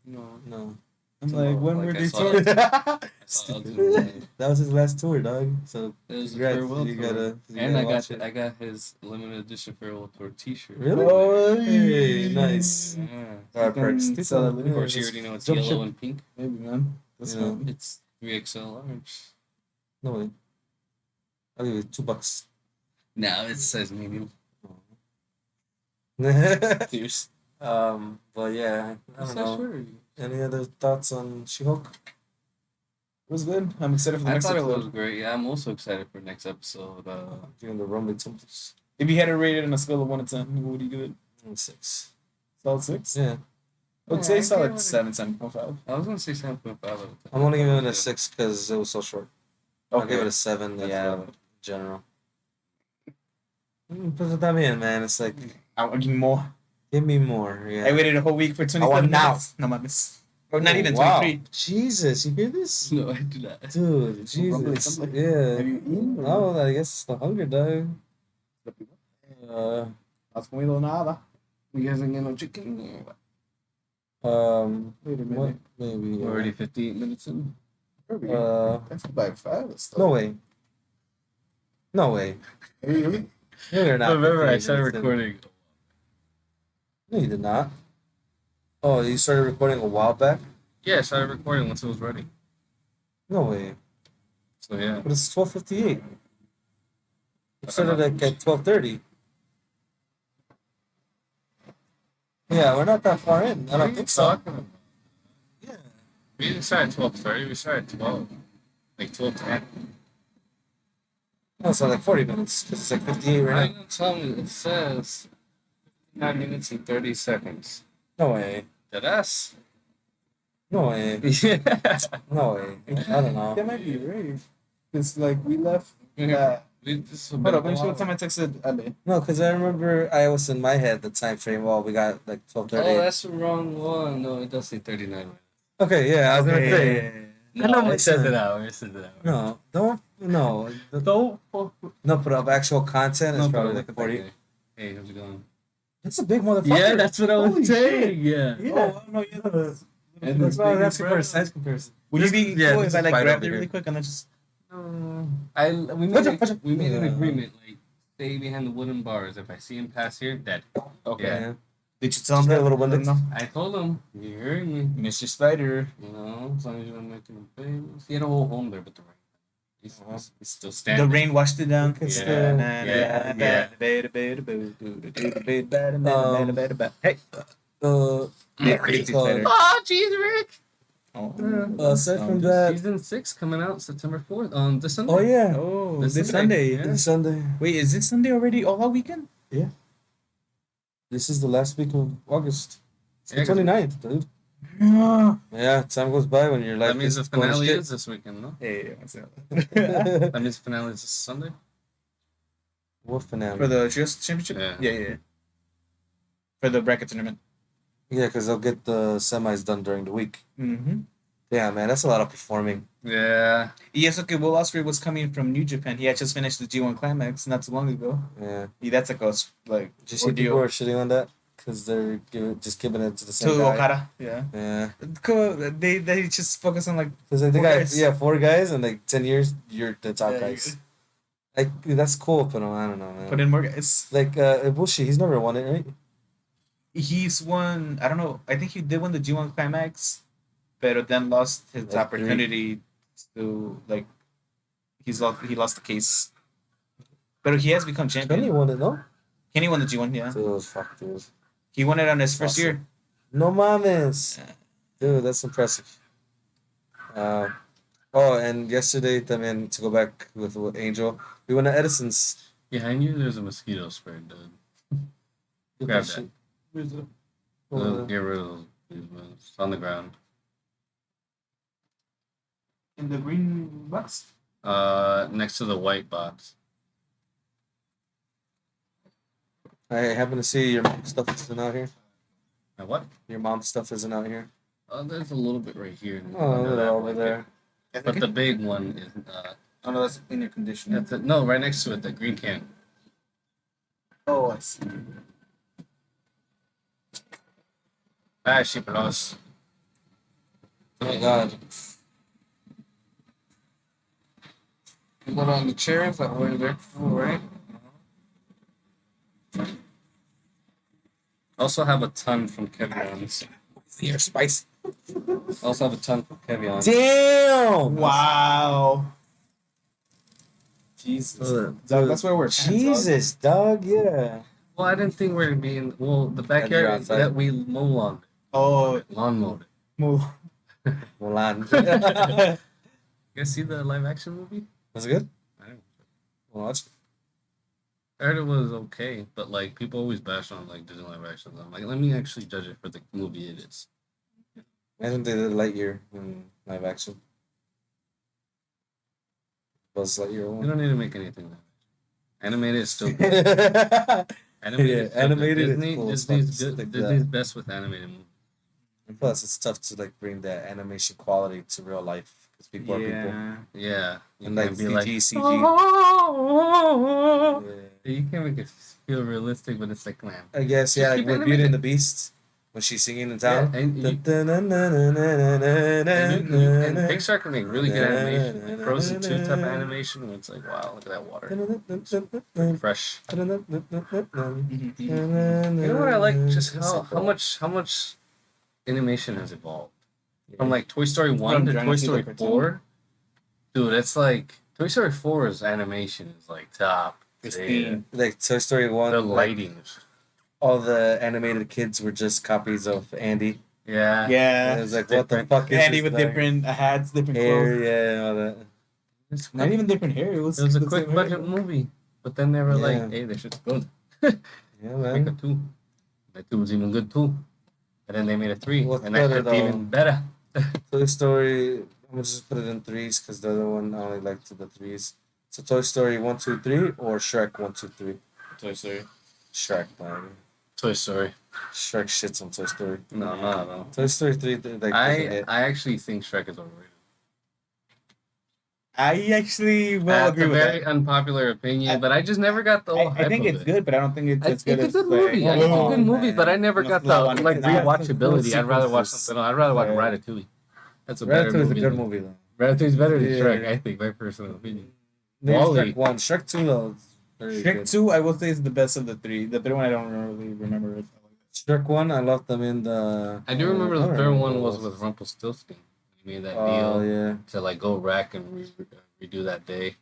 No. No, I'm So, like, when like, were I they saw touring? I saw Elton live. that was his last tour, dog. So It was a congrats. farewell You tour. gotta And I watch it. got his limited edition farewell tour T-shirt. Really? Oh, Hey, nice. Yeah. All right, perks. can sell it Of course, you already know it's Jump yellow ship. and pink. Maybe, man. That's You know. fine. It's 3XL large. No way. I'll give you $2. No, it says medium. Cheers. But yeah, I What's don't that know. shirt? Any other thoughts on She-Hulk? It was good. I'm excited for the I next thought it episode. was great. Yeah, I'm also excited for next episode. Doing the Rumbling Tumbles. If you had it rated on a scale of 1 to 10, what would you give it? 6. Solid 6? Yeah. I would Yeah, say I solid give it 7.5. I was gonna say 7.5. I'm only giving it a 6 because it was so short. I'll give it Okay. a 7. That's Yeah. in general. Put it that in, man. It's like, I want you more. give me more. Yeah. I waited a whole week for 27 want now. minutes. No mames. Or not Oh, even wow. 23. Jesus, you hear this? No, I do not. Dude, Rumbly, Jesus. rumbly. Yeah. Have you eaten? No, I guess it's the hunger, dog. ¿Has comido nada? You guys ain't getting no chicken? Wait a What? minute. Maybe. We're already 58 minutes in. That's by 5. No way. No way. Really? No, you're not. Remember, I 58 started minutes in. recording. No, you did not. Oh, you started recording a while back? Yeah, I started recording once it was ready. No way. So yeah. But it's 12:58. You started like at 12:30. Yeah, we're not that far in. I don't think so. Yeah. We didn't start at 12:30. We started at 12. Like 12:10. No, so like 40 minutes. 'Cause it's like 58 How right you now. gonna tell me? It says 9 minutes and 30 seconds. No way. Did us? No way. Yeah. No way. I don't know. That might be right. It's like we left. This Hold up, let me see what time I texted Ale. No, because I remember I was in my head the time frame. Well, we got like 12:30. Oh, that's the wrong one. No, it does say 39 minutes. Okay, yeah, I was gonna say. I know No, my it says son. it out. It says it out. No, don't. No, Don't. no. Put up actual content. It's No, probably look like at 40. that guy. Hey, how's it going? That's a big motherfucker. Yeah, that's what I was Holy saying. Yeah. Yeah. Oh, no, yeah. And That's this why I was big asking for a umbrella. size comparison. Would you be Yeah, cool this if I is like right grabbed over it here. really quick and then just. We made an agreement. Like, stay behind the wooden bars. If I see him pass here, dead. Okay. Yeah. Did you tell him Just that? a little bit. No. I told him. You heard me. Mr. Spider. You know, as long as you don't make him famous. He had a whole home there, but the rain. He's still The standing. rain washed it down. It's Hey. What's it called? Oh, jeez, Rick. Aside from that, Season 6 coming out September 4th on this Sunday. oh yeah, Oh, This this Sunday. Sunday. Yeah. it's Sunday. Wait, is this Sunday already? All weekend? This is the last week of August. It's Yeah, the 29th, dude. Yeah, time goes by when you're like. That means the it's going to finale shit. is this weekend, no? Hey, what's up? That means the finale is this Sunday? What finale? For the Trios Championship? Yeah. Yeah. For the bracket tournament. Yeah, because they'll get the semis done during the week. Mm-hmm. Yeah, man, that's a lot of performing. Yeah. Yes, okay, Will Ospreay was coming from New Japan. He had just finished the G1 Climax not too long ago. Yeah. That's like a, like, Did you see people are shitting on that? Because they're just giving it to the same to guy. Okada. Yeah. Yeah. Cool. They just focus on, like, Because they Four got, guys. 4 guys, and like 10 years, you're the top Yeah, guys. Like, that's cool, but I don't know, man. put in more guys. Like, Ibushi, he's never won it, right? He's won, I don't know, I think he did win the G1 Climax, but then lost his Like opportunity to, like, he lost the case. But he has become champion. Kenny won it, no? Kenny won the G1, yeah. Dude, fuck, dude. He won it on his first Awesome. year. No mames. Yeah. Dude, that's impressive. And yesterday, también, to go back with Angel, we went to Edison's. Yeah, I knew there was a mosquito spray, dude. Grab that. Where's it? Get rid of those. It's on the ground. In the green box? Next to the white box. I happen to see your mom's stuff isn't out here. My what? Your mom's stuff isn't out here. There's a little bit right here. Oh, under they're that over blanket. there. But the big one is Oh, no, that's in your condition. that's it. No, right next to it, the green can. Oh, I see. Shipperos. Oh my god. You put on the chairs that way there. All right. Also have a ton from Kevion's. You're spicy. Also have a ton from Kevion's. Damn! Wow. Jesus. Dog, that's where we're at, Jesus, dog, yeah. Well, I didn't think we were gonna be in the you're backyard outside. that we mow lawn. dog. Oh, Lawn mowed. move. Mulan. You guys see the live action movie? Was it good? I don't Wanna watch it? I heard it was okay, but like people always bash on like Disney live action. I'm like, let me actually judge it for the movie it is. I think they did Lightyear in live action. Buzz Lightyear You one. don't need to make anything live action. Animated is still good. Yeah, Animated, is still good. animated is Disney, cool. It's Disney's not good. like Disney's that. best with animated movies. And plus, it's tough to like bring that animation quality to real life because people are people. Yeah. Yeah, you And can't like be CG, like, CG. oh, Yeah. you can't make it feel realistic, but it's like, man, I guess, Just yeah, like keep with Beauty and animated. the Beast, when she's singing in yeah, town. and Pixar can make really good animation, like Frozen 2 type of animation, where it's like, wow, look at that water, it's fresh. Mhm. You know what I like? Just how much animation has evolved from like Toy Story 1 to trying Toy to see Story the cartoon. 4. Dude, it's like Toy Story 4's animation is like top. Pristine. Like Toy Story 1, The like, lighting. all the animated kids were just copies of Andy. Yeah. And it was like, what the Different. fuck is Andy this with guy? different hats, different hair, clothes. yeah, all that. Not even different hair. It was It was a the quick same budget hair. movie, but then they were Yeah. like, "Hey, this shit's good. Yeah, Make a man. 2." That 2 was even good too. And then they made a 3, What's and that better, could even though? better. Toy Story, I'm gonna just put it in threes because the other one I only like to the threes. So Toy Story 1, 2, 3 or Shrek 1, 2, 3? Toy Story. Shrek, man. Toy Story. Shrek shits on Toy Story. No. Toy Story 3, like, doesn't hit. I actually think Shrek is overrated. I actually will That's agree a with very that. unpopular opinion, but I just never got the whole I hype think of it's it. good, but I don't think it's as It's good a as good like, movie. It's a oh, good movie, but I man. never got the Must like love on it. rewatchability. I'd rather watch Sequences. something. I'd rather watch Yeah. Ratatouille. That's a better Ratatouille is a movie. good movie, though. Ratatouille's better than Yeah. Shrek, I think, my personal opinion. Maybe Wall-E. Shrek 1. Shrek 2, though, is very Shrek good. 2, I will say, is the best of the three. The third one, I don't really remember it. Shrek 1, I loved them in the... I do remember I the don't third remember one what was it with Rumpelstiltskin. He made that Oh, deal yeah. to like go back and redo that day.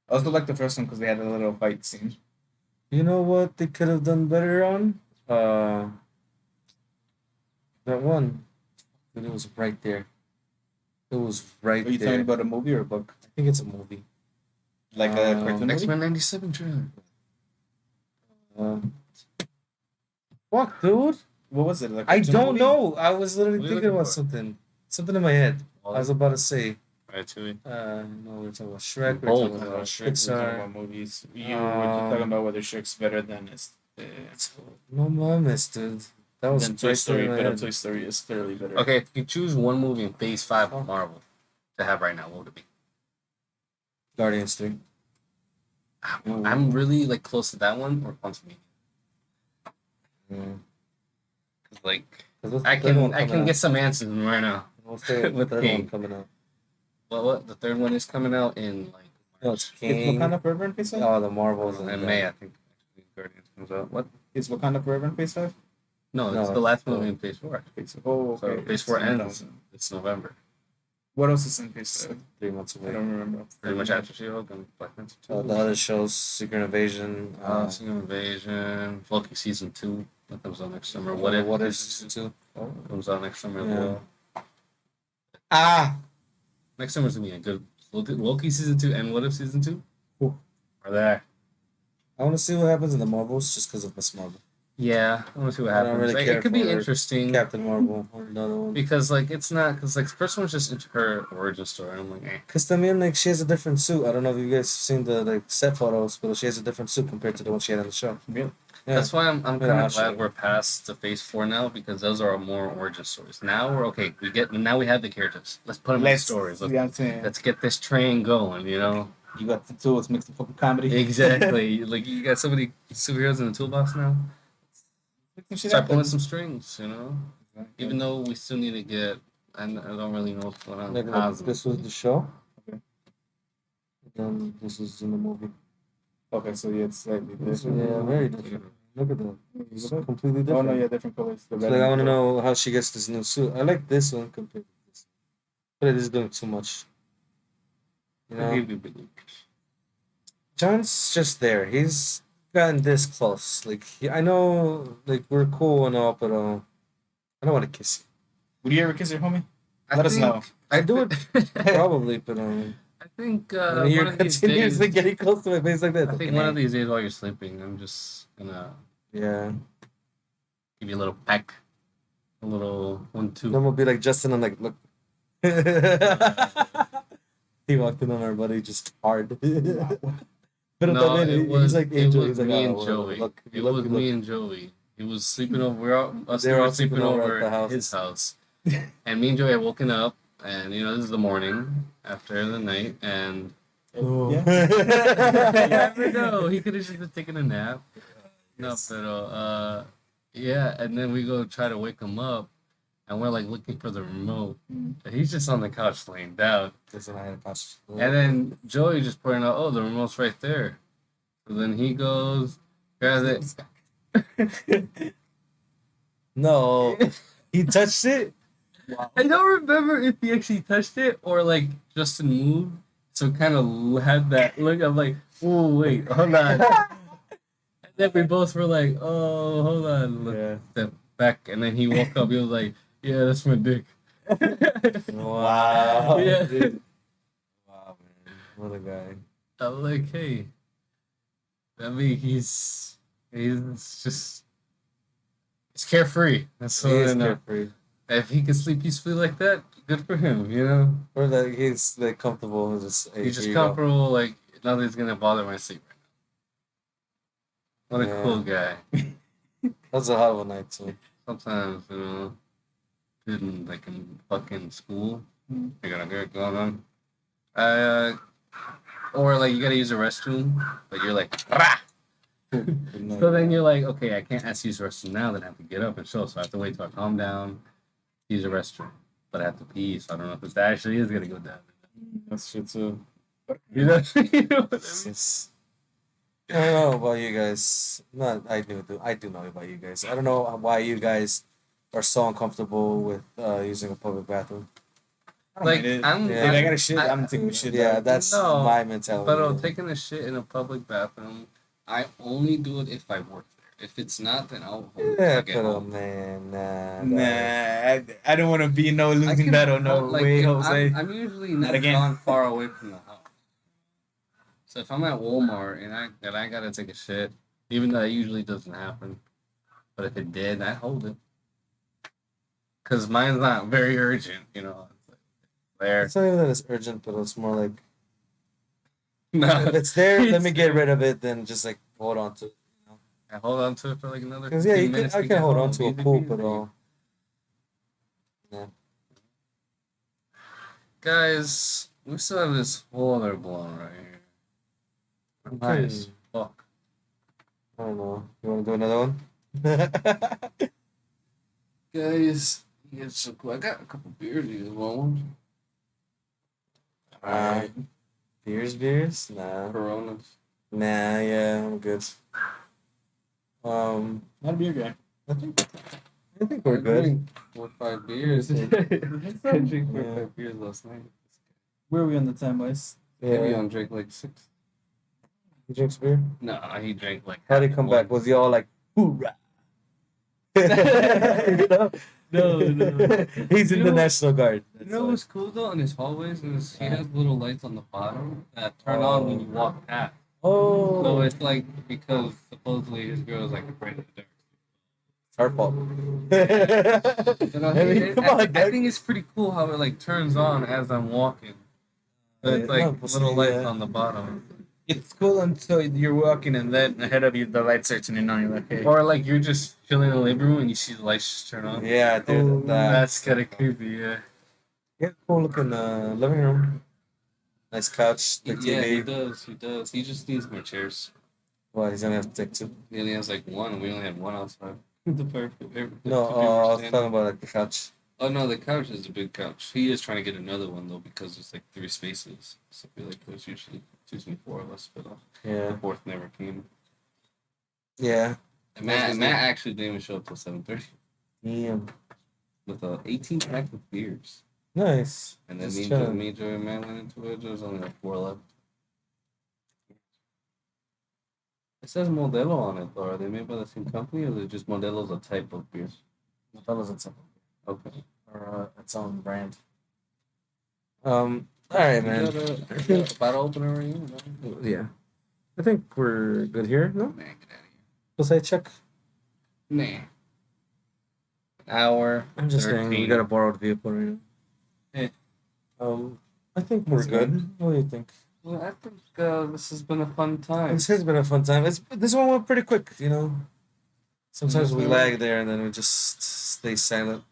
I also like the first one because they had a little fight scene. You know what they could have done better on? That one. It was right there. It was right Are you there. talking about a movie or a book? I think it's a movie. Like a cartoon movie? X-Men 97 trailer. Fuck, dude. What was it? Like a I cartoon don't movie? know. I was literally What are you thinking looking about for? something. Something in my head. I was about to say. Ratatouille. No, we're talking about Shrek. We're Both. talking About about Shrek, we're talking Pixar. about movies. You were just talking about whether Shrek's better than No mames, dude. That was than Toy right Story, there in my but head. Toy Story is clearly better. Okay, if you choose one movie in Phase 5 of Marvel to have right now, what would it be? Guardians 3. I'm really like close to that one or Quantumania. Mm. 'Cause, like 'Cause what's the I third one can coming out? get some answers right now. What's the with third King. one coming out? Well, what the third one is coming out in like No, it's Is King. Wakanda Forever in Phase 5? Oh, the Marvels. and in May, I think. Actually, Guardians comes out. What? Is Wakanda Forever in Phase 5? No, it's No, the last it's movie the- in Phase 4. Oh, So okay. Phase 4 It's ends. 2000. It's November. What else is in Phase 5? 3 months I away. don't remember. Pretty much after She-Hulk and Black Panther 2. The other shows, Secret Invasion. Secret Invasion, Loki Season 2. That comes out next summer. What if Season 2? comes out next summer as Yeah. well. Ah! Next summer's gonna be a good Loki Season 2 and What If Season 2 Cool. are there. I want to see what happens in the Marvels just because of Miss Marvel. Yeah, I want to see what I don't happens. really Like, care it could be for interesting Captain Marvel or another one. because like it's not because like the first one's just into her origin story. I'm like, eh. Because I mean, like, she has a different suit. I don't know if you guys have seen the like set photos, but she has a different suit compared to the one she had on the show. Really? Yeah. That's why I'm Yeah, kind I'll of show glad you. we're past the Phase 4 now because those are more origin stories. Now we're okay. Now we have the characters. Let's put them in stories. You know what I'm saying? Let's get this train going. You know. You got the tools mixed up with comedy. Exactly. Like you got so many superheroes in the toolbox now. Make some shit Start happen. pulling some strings. You know. Even though we still need to get, I don't really know what's going on. Like, with look, Cosmo. this was the show. Okay. And then this is in the movie. Okay, so yeah, it's slightly different. Yeah, very different. Look at that. It's completely Oh different. no, yeah, different colors. The So, red like, I and want to gold. know how she gets this new suit. I like this one compared to this. But it is doing too much. You I'll know? give you belief. John's just there. He's gotten this close. Like, I know, like, we're cool and all, but I don't want to kiss Would you ever kiss your homie? I Let us think- know. I do it I probably, but I think You're one of these continuously days. getting close to my face like this. I think one of these days while you're sleeping, I'm just gonna Yeah. give you a little peck, a little 1-2. Then we'll be like Justin and like, look. He walked in on our buddy just hard. But No, he's like Angel. He's like, me oh, and well, Joey. look, It look, was look. me and Joey. He was sleeping over. We're all, us They two were were all sleeping over at the at his house, and me and Joey had woken up, and this is the morning after the night, and Oh. Yeah. you never know. He could have just been taking a nap. Yes. No, but yeah, and then we go try to wake him up, and we're like looking for the remote. And he's just on the couch laying down. Doesn't have a couch. And then Joey just pointing out, oh, the remote's right there. So then he goes, grabs it. No, he touched it. Wow. I don't remember if he actually touched it or like Justin moved. So kind of had that look of like, oh, wait, hold on. And then we both were like, oh, hold on. Look, Yeah. step back. And then he woke up. He was like, yeah, that's my dick. Wow. Yeah. Dude. Wow, man. What a guy. I'm like, hey. I mean, he's just, he's carefree. That's He all I is know. carefree. If he can sleep peacefully like that, good for him, Or that he's like comfortable with just. Hey, He's just here you go. comfortable, like, nothing's gonna bother my sleep right now. What a Yeah. cool guy. That's a hell of a night too. Sometimes, in fucking school, you're gonna get going on. Or like you gotta use the restroom, but you're like, rah! Good night. So then you're like, okay, I can't ask to use the restroom now, then I have to get up and show, so I have to wait till I calm down, use the restroom. But I have to pee, so I don't know if this actually is gonna go down. That's true too. You know, you know what I It's mean? just- I don't know about you guys. I do know about you guys. I don't know why you guys are so uncomfortable with using a public bathroom. I don't Like, mind it. I'm- If I gotta shit, I'm taking a shit. Yeah, dog. that's No, my mentality. But taking a shit in a public bathroom, I only do it if I work there. If it's not, then I'll Yeah, get but home. man, Nah, I don't want to be no losing battle. No way, if Jose. I'm usually Not not again. gone far away from the house. So if I'm at Walmart and I gotta take a shit, even though it usually doesn't happen, but if it did, I hold it. Cause mine's not very urgent, It's like there. It's not even that it's urgent, but it's more like No, if it's there, let me It's- get rid of it. Then just like hold on to it. I hold on to it for like another. Because yeah, 15 minutes I to can get hold home. on to a Easy poop peasy. at all. Guys, we still have this whole other blonde right here. Okay. Nice. Fuck. I don't know. You want to do another one? Guys, it's so cool. I got a couple beers. You guys want one? Beers? Nah. Coronas. Nah, yeah, I'm good. Not a beer guy. I think we're good. Drink 4 or 5 beers. I drank 4 or Yeah. 5 beers last night. Where are we on the time wise? Maybe Yeah. on drank like 6. He drinks beer? No, he drank like. How'd he come back? Was he all like, hoorah? You know? No. He's in You the know- National Guard. You know what's cool though? In his hallways, he has little lights on the bottom that turn on when you walk past. Oh. So it's like because supposedly his girl is like afraid of the dark. It's her fault. I mean, Come on, I Doug. think it's pretty cool how it like turns on as I'm walking. So it's Yeah, like no, little yeah. lights on the bottom. It's cool until you're walking and then ahead of you the lights are turning on. You're like, hey. Or like you're just chilling in the living room and you see the lights just turn on. Yeah, dude. Oh, that's kind of creepy, yeah. Yeah, cool looking living room. Nice couch, big Yeah, he TV. does. He just needs more chairs. Well, he's gonna have to take two. He only has like one, and we only had one outside. The perfect. No, I was talking about like the couch. Oh no, the couch is a big couch. He is trying to get another one though because it's like 3 spaces. So I feel like there's usually 4 of us, but the Yeah. 4th never came. Yeah. And Matt actually didn't even show up till 7:30 Damn. with a 18 pack of beers. Nice. And then Just me, chilling. Joey, and Matt went into it. There was only like 4 left. It says Modelo on it, though. Are they made by the same company, or are they just Modelo's a type of beers? That was its own, Okay. or its own brand. All right, man. Bottle opener or you? Yeah. I think we're good here, no? Nah, get out of here. We'll say check. Nah. Hour. I'm just saying, we 13. got a borrowed vehicle right Eh. now. I think we're That's good. What do you think? Well, I think this has been a fun time. This has been a fun time. This one went pretty quick, you know. Sometimes we Mhm. lag there and then we just stay silent.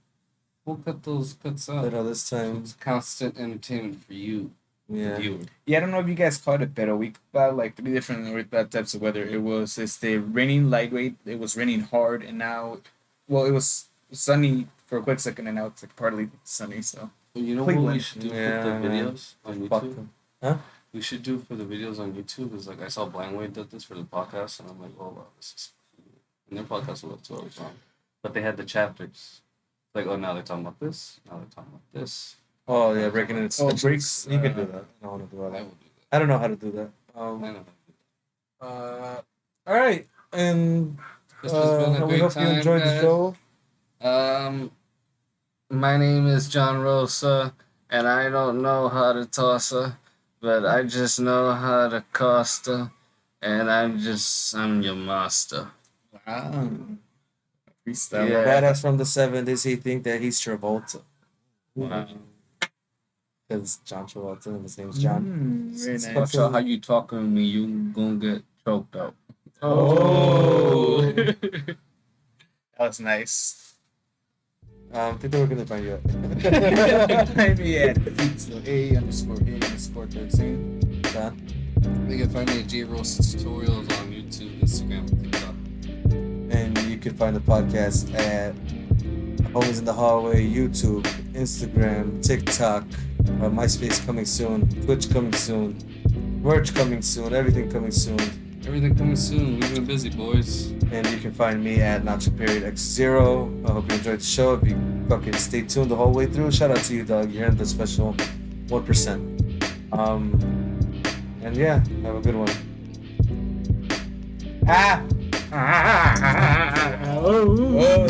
We'll cut those cuts out. But this time, It's constant entertainment for you, the yeah. viewer. Yeah, I don't know if you guys caught it, but we got like 3 different types of weather. It was raining lightweight, it was raining hard, and now, well, it was sunny for a quick second, and now it's like partly sunny. So Well, you know what we Cleveland. should do Yeah, for the man. videos on Fuck YouTube? them. Huh? We should do for the videos on YouTube is like I saw Blangway did this for the podcast, and I'm like, oh wow, this is cool. And their podcast was like 2 hours long, but they had the chapters. Like, oh, now they're talking about this. Now they're talking about this. Oh yeah, breaking it. Oh, Snippets. breaks, You can do uh, that. I don't want to do all I that. will do I don't know how to do that. that. I know. All right, and This has been a we great hope time, you enjoyed the guys. show. My name is John Rosa, and I don't know how to toss her, but I just know how to cost her, and I'm your master. wow, freestyle. Yeah. Badass from the 70s. He think that he's Travolta Wow. because John Travolta and his name's John. Very nice. Watch out how you talking to me, you gonna get choked out. Oh. That was nice. Tito, we're gonna find you. Find me at so A_A_13. Huh? You can find me at jrosatutorials on YouTube, Instagram, TikTok. And you can find the podcast at Homies in the Hallway, YouTube, Instagram, TikTok, MySpace coming soon, Twitch coming soon, merch coming soon, everything coming soon. Everything coming soon. We've been busy, boys. And you can find me at Nacho_X0. I hope you enjoyed the show. If you fucking stay tuned the whole way through, shout out to you, dog. You're in the special 1%. And yeah, have a good one. Oh.